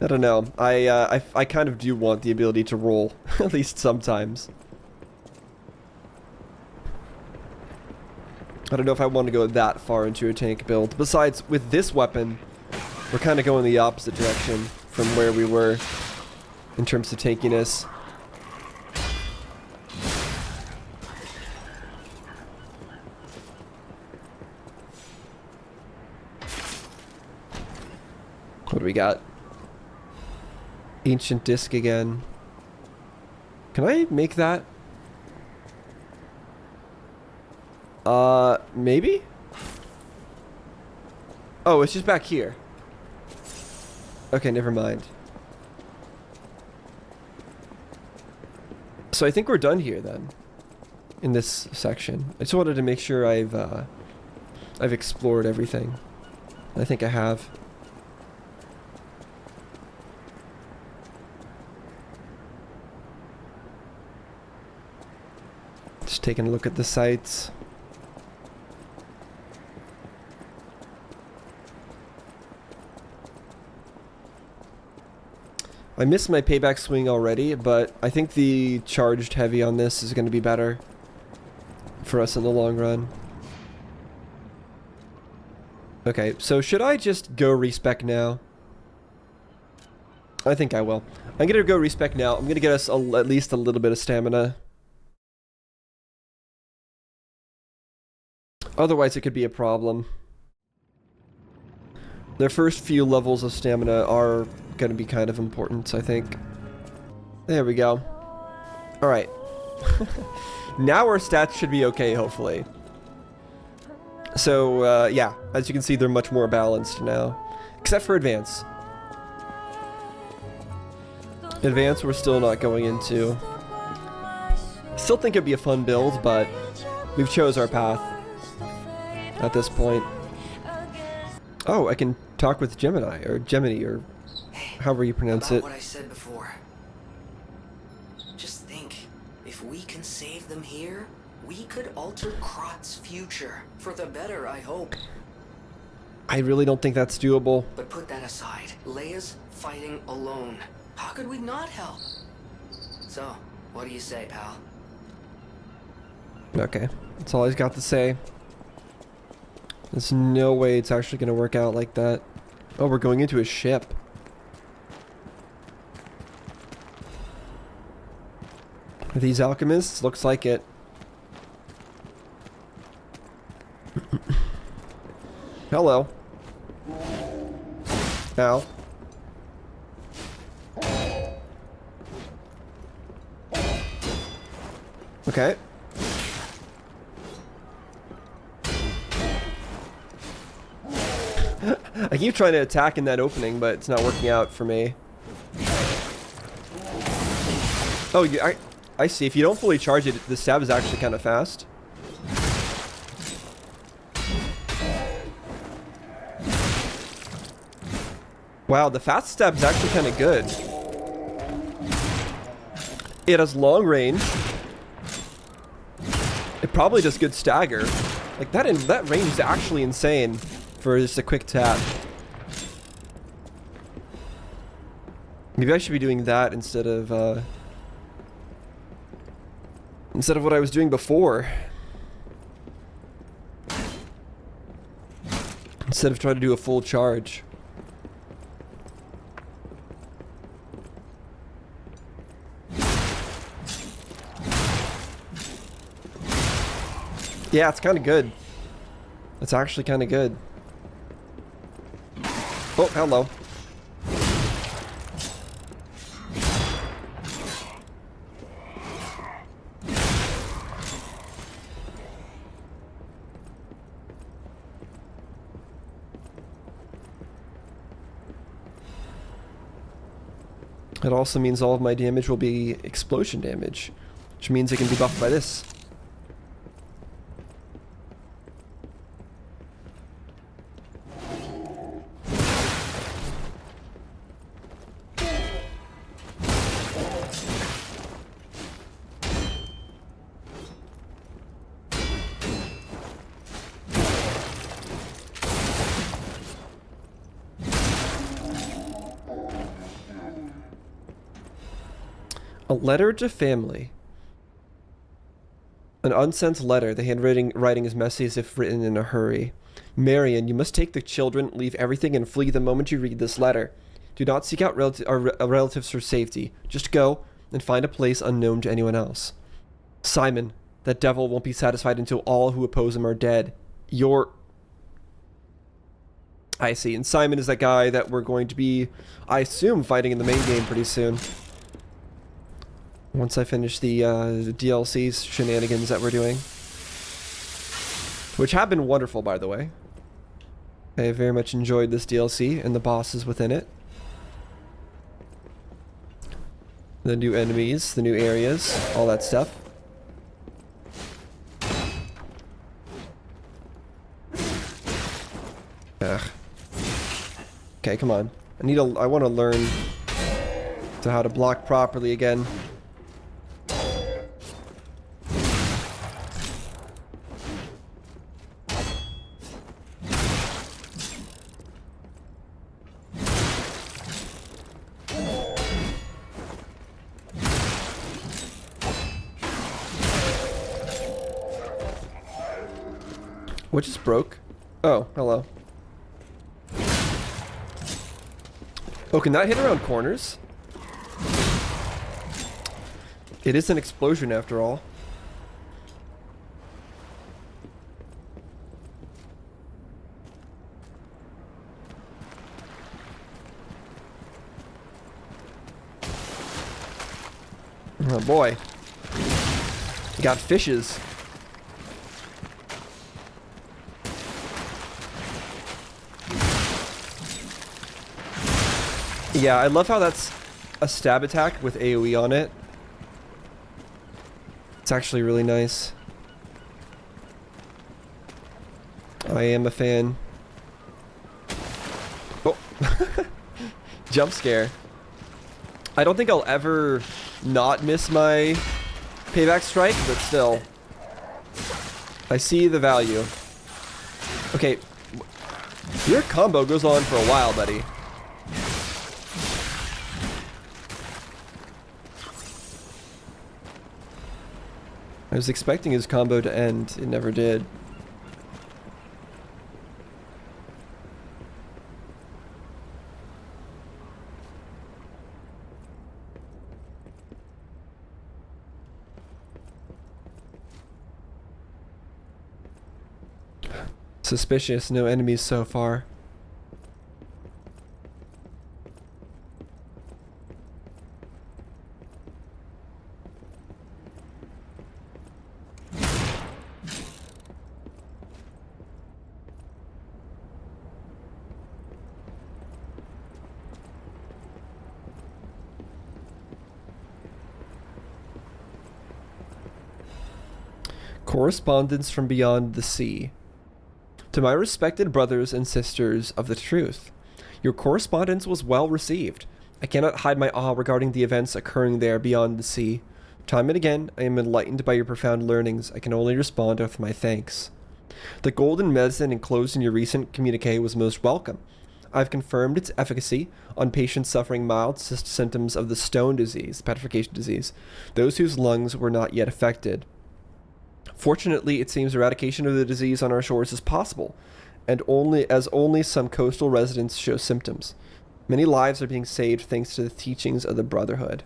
Speaker 1: don't know. I kind of do want the ability to roll, at least sometimes. I don't know if I want to go that far into a tank build. Besides, with this weapon, we're kind of going the opposite direction from where we were in terms of tankiness. What do we got? Ancient disc again. Can I make that? Maybe? Oh, it's just back here. Okay, never mind. So I think we're done here then. In this section. I just wanted to make sure I've explored everything. I think I have. Just taking a look at the sites. I missed my payback swing already, but I think the charged heavy on this is going to be better for us in the long run. Okay, so should I just go respec now? I think I will. I'm going to go respec now. I'm going to get us at least a little bit of stamina. Otherwise, it could be a problem. Their first few levels of stamina are going to be kind of important, I think. There we go. Alright. Now our stats should be okay, hopefully. So, yeah. As you can see, they're much more balanced now. Except for Advance. Advance we're still not going into. Still think it'd be a fun build, but we've chose our path at this point. Oh, I can talk with Gemini, or however you pronounce it.
Speaker 3: What I said before. Just think, if we can save them here, we could alter Krot's future. For the better, I hope.
Speaker 1: I really don't think that's doable.
Speaker 3: But put that aside. Leia's fighting alone. How could we not help? So, what do you say, pal?
Speaker 1: Okay, that's all he's got to say. There's no way it's actually going to work out like that. Oh, we're going into a ship. Are these alchemists? Looks like it. Hello. Ow. Okay. I keep trying to attack in that opening, but it's not working out for me. Oh, I see. If you don't fully charge it, the stab is actually kind of fast. Wow, the fast stab is actually kind of good. It has long range. It probably does good stagger. Like that range is actually insane for just a quick tap. Maybe I should be doing that instead of what I was doing before. Instead of trying to do a full charge. Yeah, it's kind of good. It's actually kind of good. Oh, hello. It also means all of my damage will be explosion damage, which means it can be buffed by this. A letter to family. An unsent letter. The handwriting is messy as if written in a hurry. Marion, you must take the children, leave everything, and flee the moment you read this letter. Do not seek out relatives for safety. Just go and find a place unknown to anyone else. Simon, that devil won't be satisfied until all who oppose him are dead. I see. And Simon is that guy that we're going to be, I assume, fighting in the main game pretty soon. Once I finish the DLC's shenanigans that we're doing. Which have been wonderful, by the way. I very much enjoyed this DLC and the bosses within it. The new enemies, the new areas, all that stuff. Ugh. Okay, come on. I want to learn to how to block properly again. What just broke? Oh, hello. Oh, can that hit around corners? It is an explosion after all. Oh boy. You got fishes. Yeah, I love how that's a stab attack with AoE on it. It's actually really nice. I am a fan. Oh. Jump scare. I don't think I'll ever not miss my payback strike, but still. I see the value. Okay. Your combo goes on for a while, buddy. I was expecting his combo to end. It never did. Suspicious. No enemies so far. Correspondence from beyond the sea. To my respected brothers and sisters of the truth, your correspondence was well received. I cannot hide my awe regarding the events occurring there beyond the sea. Time and again, I am enlightened by your profound learnings. I can only respond with my thanks. The golden medicine enclosed in your recent communique was most welcome. I've confirmed its efficacy on patients suffering mild symptoms of the stone disease, petrification disease, those whose lungs were not yet affected. Fortunately, it seems eradication of the disease on our shores is possible, and only some coastal residents show symptoms. Many lives are being saved thanks to the teachings of the Brotherhood.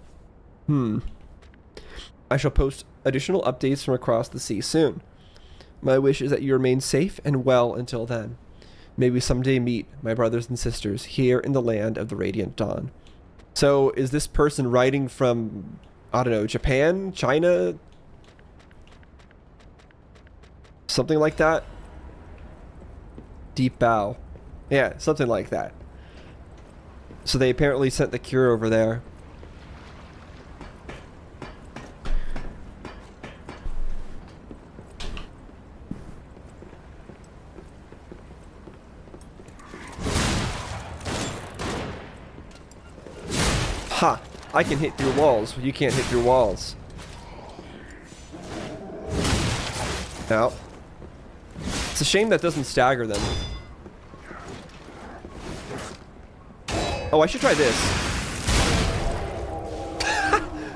Speaker 1: I shall post additional updates from across the sea soon. My wish is that you remain safe and well until then. May we someday meet, my brothers and sisters, here in the land of the Radiant Dawn. So, is this person writing from, I don't know, Japan? China? Something like that? Deep bow. Yeah, something like that. So they apparently sent the cure over there. Ha! I can hit through walls, but you can't hit through walls. Now. It's a shame that doesn't stagger them. Oh, I should try this.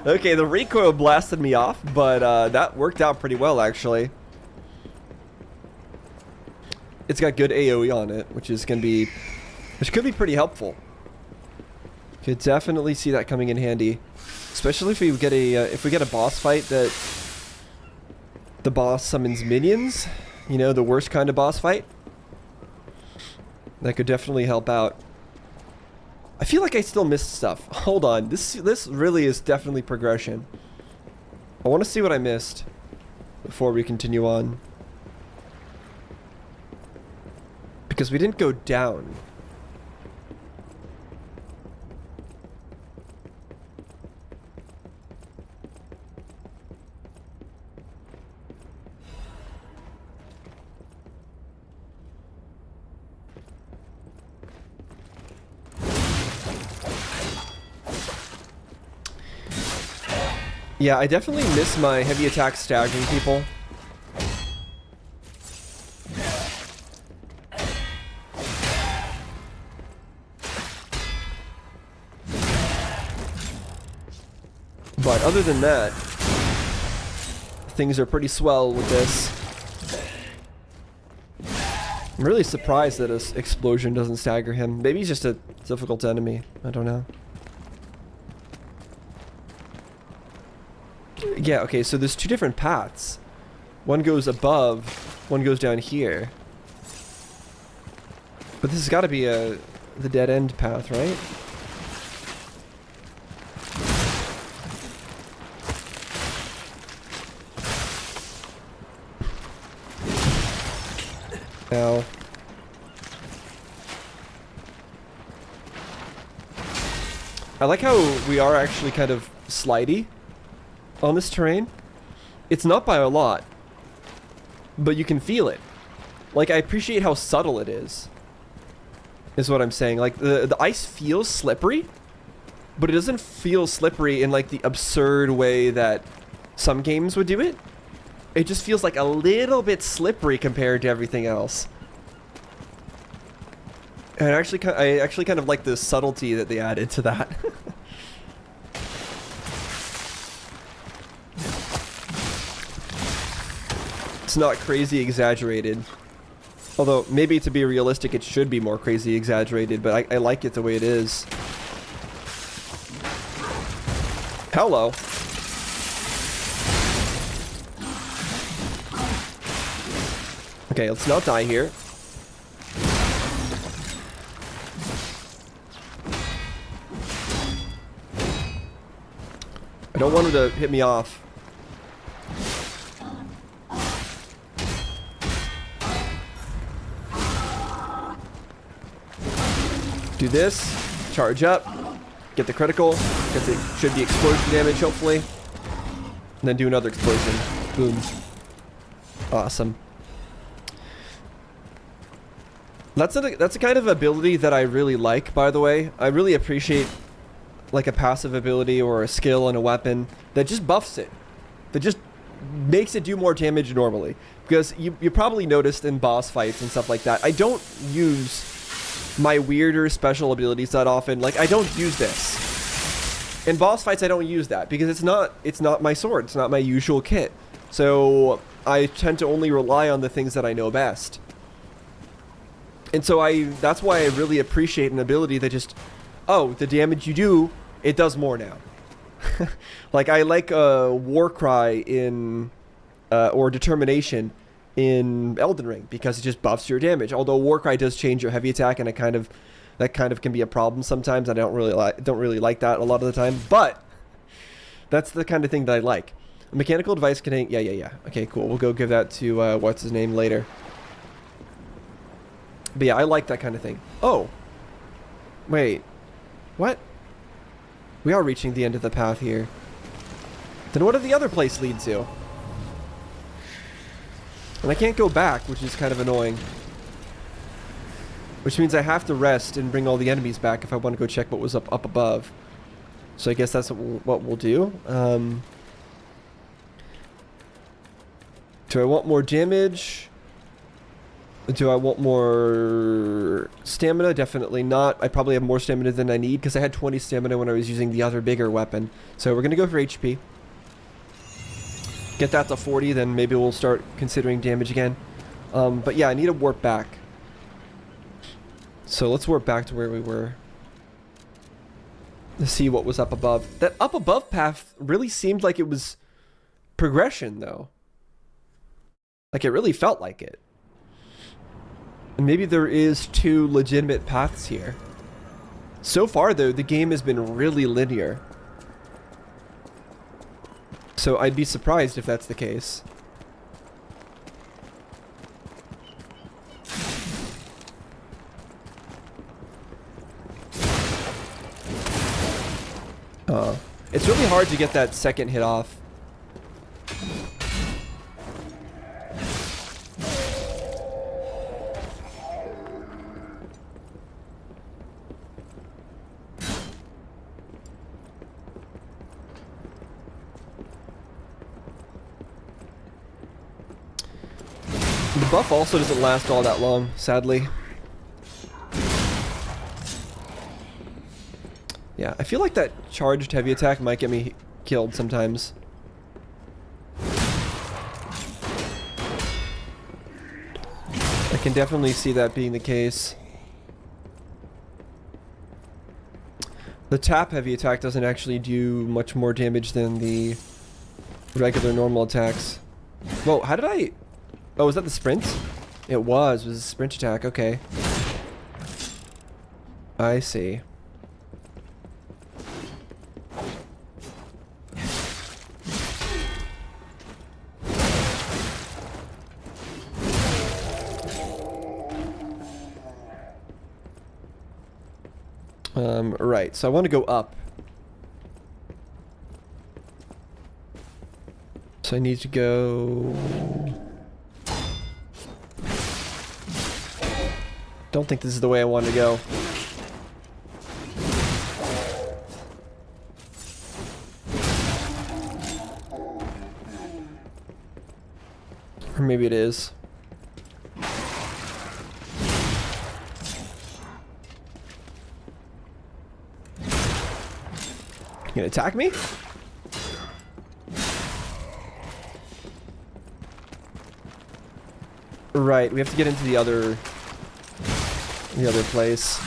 Speaker 1: Okay, the recoil blasted me off, but that worked out pretty well, actually. It's got good AoE on it, which could be pretty helpful. Could definitely see that coming in handy, especially if we get a boss fight that the boss summons minions. You know, the worst kind of boss fight. That could definitely help out. I feel like I still missed stuff. Hold on, this really is definitely progression. I want to see what I missed before we continue on. Because we didn't go down. Yeah, I definitely miss my heavy attack staggering people. But other than that, things are pretty swell with this. I'm really surprised that this explosion doesn't stagger him. Maybe he's just a difficult enemy. I don't know. Yeah, okay, so there's two different paths. One goes above, one goes down here. But this has got to be the dead end path, right? Ow. I like how we are actually kind of slidey on this terrain. It's not by a lot, but you can feel it. Like, I appreciate how subtle it is what I'm saying. Like, the ice feels slippery, but it doesn't feel slippery in like the absurd way that some games would do it. It just feels like a little bit slippery compared to everything else. And I actually kind of like the subtlety that they added to that. It's not crazy exaggerated. Although, maybe to be realistic, it should be more crazy exaggerated, but I like it the way it is. Hello. Okay, let's not die here. I don't want him to hit me off. Do this, charge up, get the critical, because it should be explosion damage, hopefully. And then do another explosion. Boom. Awesome. That's a kind of ability that I really like, by the way. I really appreciate like a passive ability or a skill in a weapon that just buffs it. That just makes it do more damage normally. Because you probably noticed in boss fights and stuff like that, I don't use my weirder special abilities that often. Like, I don't use this. In boss fights, I don't use that because it's not my sword. It's not my usual kit. So I tend to only rely on the things that I know best. And so that's why I really appreciate an ability that just, oh, the damage you do, it does more now. Like, I like War Cry in, or Determination in Elden Ring because it just buffs your damage. Although War Cry does change your heavy attack, and that kind of can be a problem sometimes. I don't really like that a lot of the time, but that's the kind of thing that I like. A mechanical device can, yeah. Okay, cool. We'll go give that to what's his name later. But yeah, I like that kind of thing. Oh. Wait. What? We are reaching the end of the path here. Then what did the other place lead to? And I can't go back, which is kind of annoying. Which means I have to rest and bring all the enemies back if I want to go check what was up above. So I guess that's what we'll do. Do I want more damage? Do I want more stamina? Definitely not. I probably have more stamina than I need because I had 20 stamina when I was using the other bigger weapon. So we're going to go for HP. Get that to 40, then maybe we'll start considering damage again. But yeah, I need to warp back. So let's warp back to where we were. To see what was up above. That up above path really seemed like it was progression, though. Like, it really felt like it. And maybe there is 2 legitimate paths here. So far, though, the game has been really linear. So I'd be surprised if that's the case. It's really hard to get that second hit off. The buff also doesn't last all that long, sadly. Yeah, I feel like that charged heavy attack might get me killed sometimes. I can definitely see that being the case. The tap heavy attack doesn't actually do much more damage than the regular normal attacks. Whoa, how did I... Oh, was that the sprint? It was a sprint attack, okay. I see. Right, so I want to go up. So I need to go... Don't think this is the way I want to go. Or maybe it is. You gonna attack me? Right, we have to get into the other place.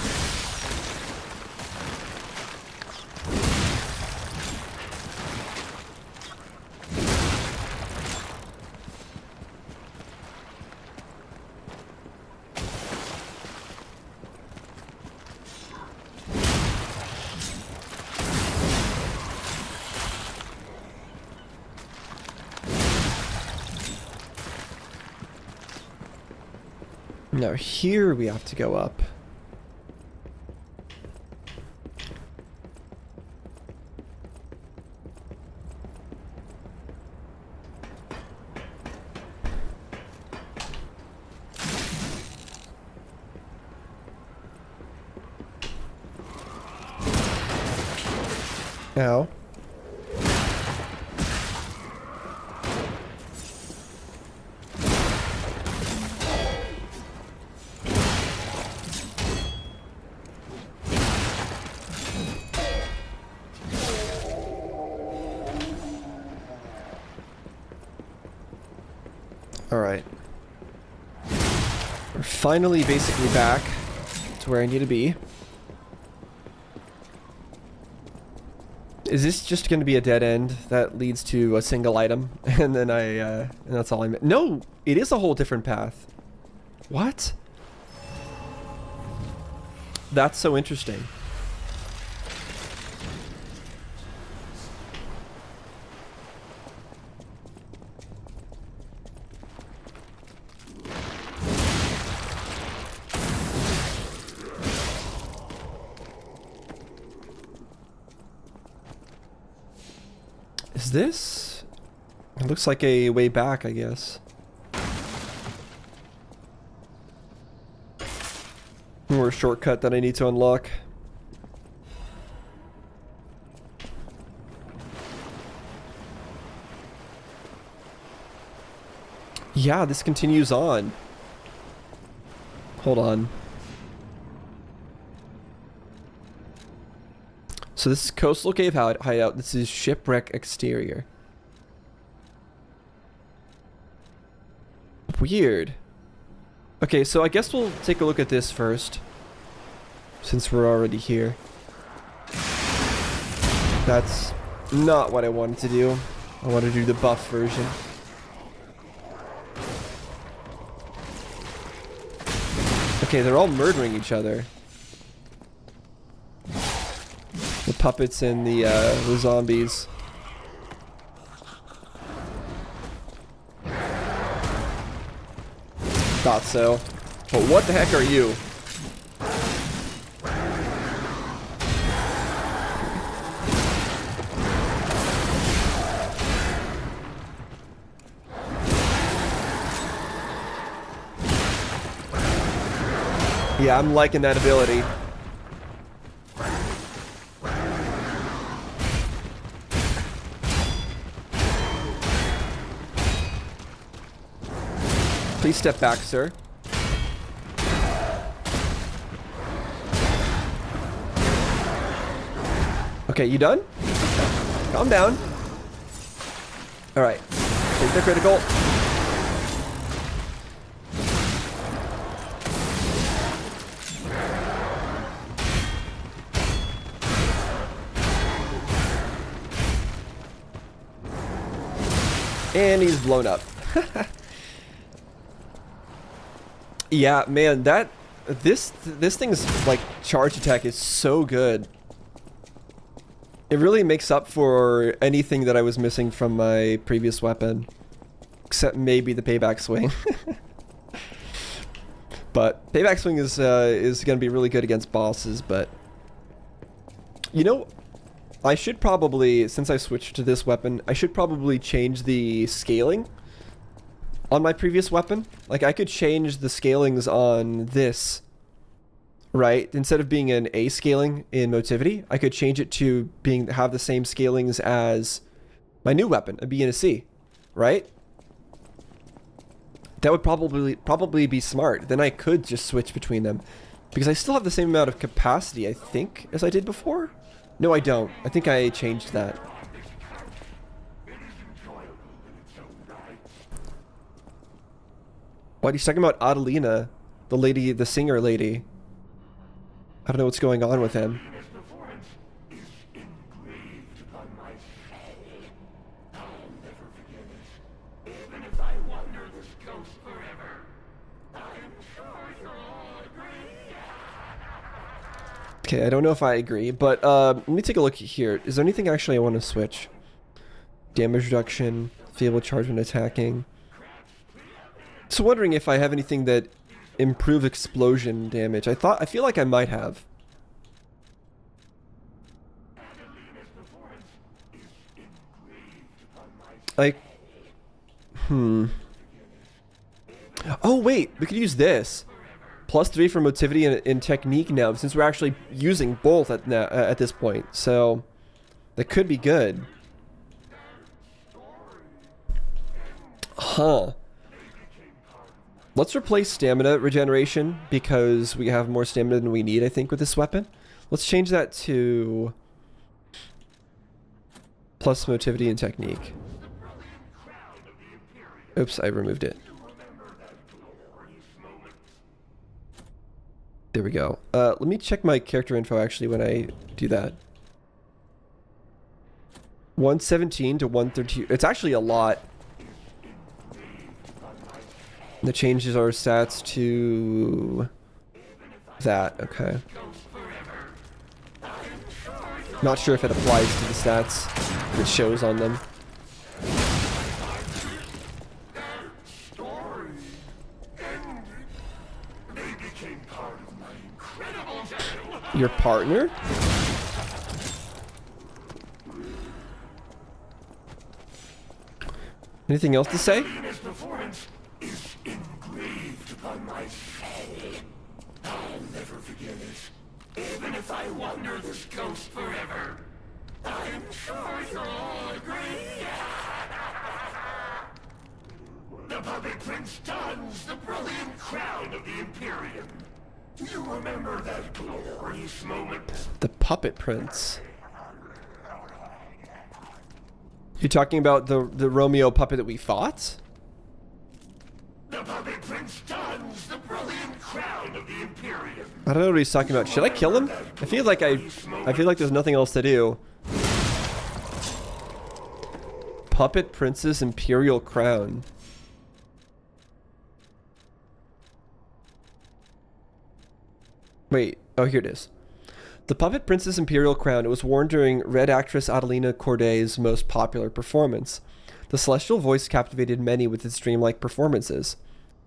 Speaker 1: Now here we have to go up. Ow. Alright. We're finally basically back to where I need to be. Is this just going to be a dead end that leads to a single item? And then and that's all I'm... No! It is a whole different path. What? That's so interesting. Is this? It looks like a way back, I guess. Or a shortcut that I need to unlock. Yeah, this continues on. Hold on. So this is Coastal Cave Hideout. This is Shipwreck Exterior. Weird. Okay, so I guess we'll take a look at this first, since we're already here. That's not what I wanted to do. I want to do the buff version. Okay, they're all murdering each other. The puppets and the zombies. Thought so. But what the heck are you? Yeah, I'm liking that ability. Please step back, sir. Okay, you done? Calm down. Alright. Take the critical. And he's blown up. Yeah, man, this thing's like charge attack is so good. It really makes up for anything that I was missing from my previous weapon, except maybe the payback swing. But payback swing is going to be really good against bosses. But you know, I should probably, since I switched to this weapon, I should probably change the scaling on my previous weapon. Like, I could change the scalings on this, right? Instead of being an A scaling in Motivity, I could change it to have the same scalings as my new weapon, a B and a C, right? That would probably be smart. Then I could just switch between them, because I still have the same amount of capacity, I think, as I did before. No, I don't. I think I changed that. What, he's talking about Adelina, the lady, the singer lady. I don't know what's going on with him. Okay, I don't know if I agree, but let me take a look here. Is there anything actually I want to switch? Damage reduction, feeble charge when attacking. So wondering if I have anything that improves explosion damage. I feel like I might have. Like, oh wait, we could use this. +3 for motivity and technique now, since we're actually using both at this point. So that could be good. Huh. Let's replace stamina regeneration, because we have more stamina than we need, I think, with this weapon. Let's change that to plus motivity and technique. Oops, I removed it. There we go. Let me check my character info actually when I do that. 117 to 132. It's actually a lot. And it changes our stats to that. Okay. Not sure if it applies to the stats it shows on them. Your partner? Anything else to say?
Speaker 5: I'll never forget it. Even if I wander this ghost forever, I'm sure you'll all agree. The The puppet prince dons the brilliant crown of the Imperium. You remember that glorious moment?
Speaker 1: The puppet prince. You talking about the Romeo puppet that we fought?
Speaker 5: The puppet prince dons the brilliant crown of the Imperium.
Speaker 1: I don't know what he's talking about. Should I kill him? I feel like there's nothing else to do. Puppet Prince's Imperial Crown. Wait, oh, here it is. The Puppet Prince's Imperial Crown. It was worn during Red actress Adelina Corday's most popular performance. The celestial voice captivated many with its dreamlike performances.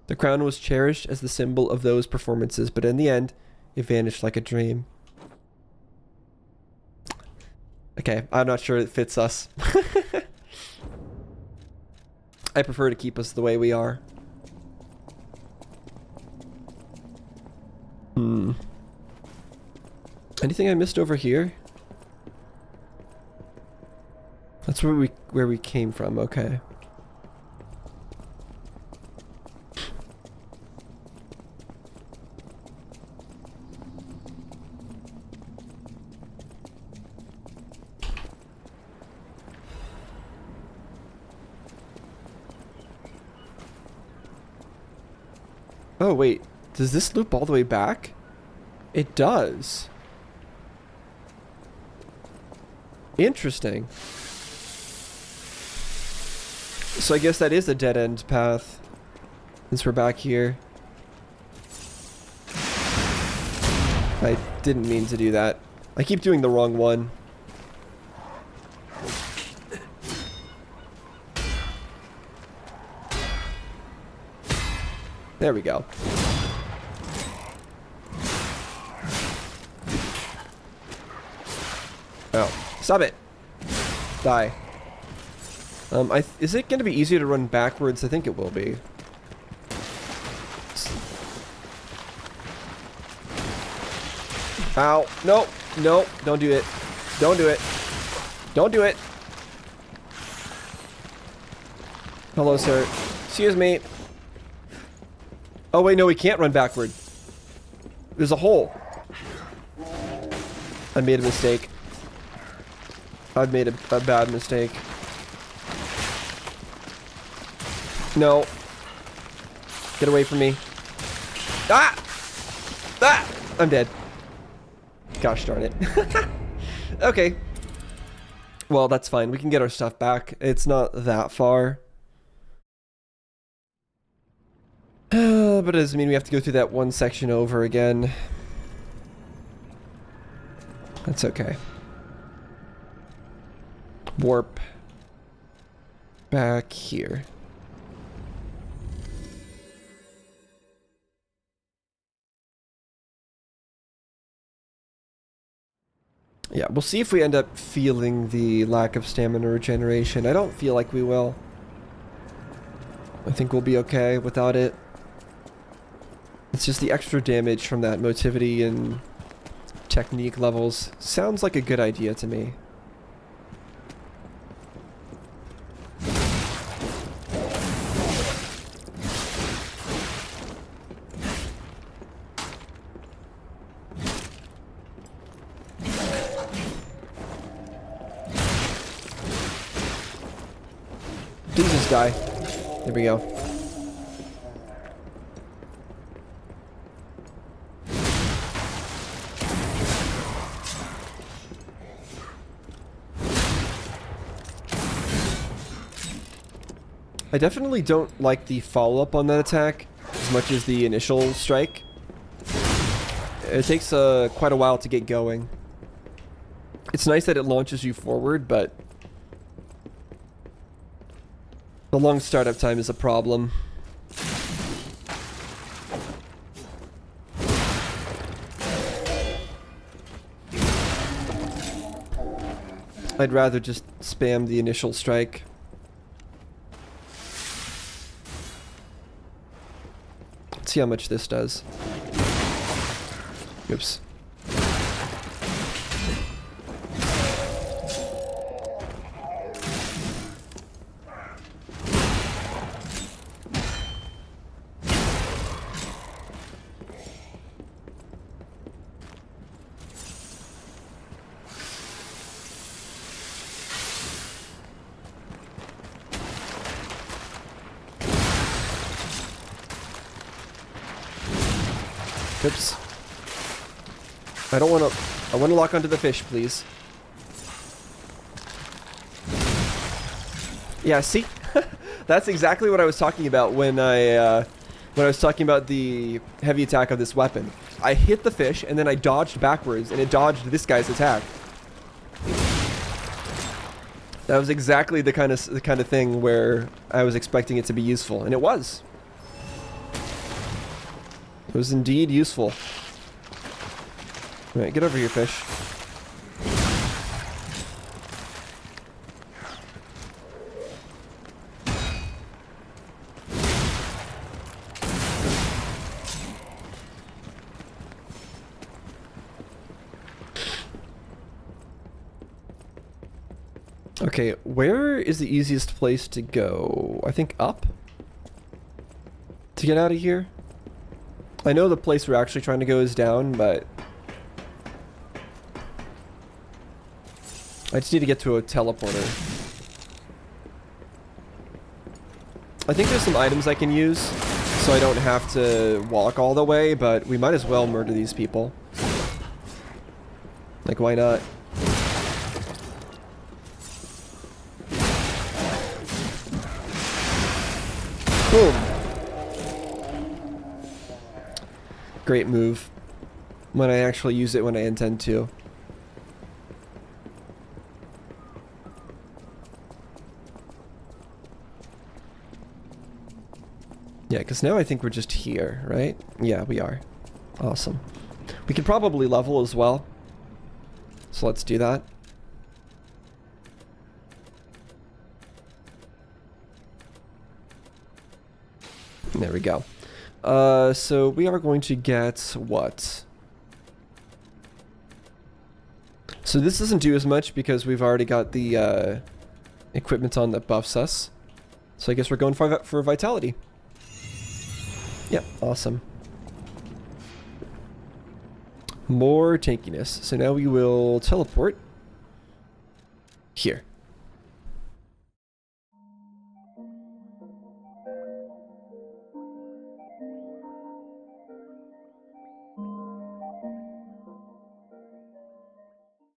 Speaker 1: The crown was cherished as the symbol of those performances, but in the end, it vanished like a dream. Okay, I'm not sure it fits us. I prefer to keep us the way we are. Anything I missed over here? That's where we came from, okay. Oh wait, does this loop all the way back? It does. Interesting. So I guess that is a dead-end path, since we're back here. I didn't mean to do that. I keep doing the wrong one. There we go. Oh, stop it. Die. Is it going to be easier to run backwards? I think it will be. Ow. No. No. Don't do it. Don't do it. Don't do it. Hello, sir. Excuse me. Oh, wait, no, we can't run backward. There's a hole. I made a mistake. I've made a bad mistake. No. Get away from me. Ah! Ah! I'm dead. Gosh darn it. Okay. Well, that's fine. We can get our stuff back. It's not that far. But it doesn't mean we have to go through that one section over again. That's okay. Warp back here. Yeah, we'll see if we end up feeling the lack of stamina regeneration. I don't feel like we will. I think we'll be okay without it. It's just the extra damage from that motivity and technique levels. Sounds like a good idea to me. Please just die. There we go. I definitely don't like the follow-up on that attack as much as the initial strike. It takes quite a while to get going. It's nice that it launches you forward, but the long startup time is a problem. I'd rather just spam the initial strike. Let's see how much this does. Oops. Oops. I don't want to... I want to lock onto the fish, please. Yeah, see? That's exactly what I was talking about when I was talking about the heavy attack of this weapon. I hit the fish, and then I dodged backwards, and it dodged this guy's attack. That was exactly the kind of thing where I was expecting it to be useful, and it was. It was indeed useful. All right, get over here, fish. Okay, where is the easiest place to go? I think up? To get out of here? I know the place we're actually trying to go is down, but... I just need to get to a teleporter. I think there's some items I can use, so I don't have to walk all the way, but we might as well murder these people. Like, why not? Boom! Great move. When I actually use it when I intend to. Yeah, because now I think we're just here, right? Yeah, we are. Awesome. We could probably level as well. So let's do that. There we go. So we are going to get what? So this doesn't do as much because we've already got the equipment on that buffs us. So I guess we're going for vitality. Yep, awesome. More tankiness. So now we will teleport.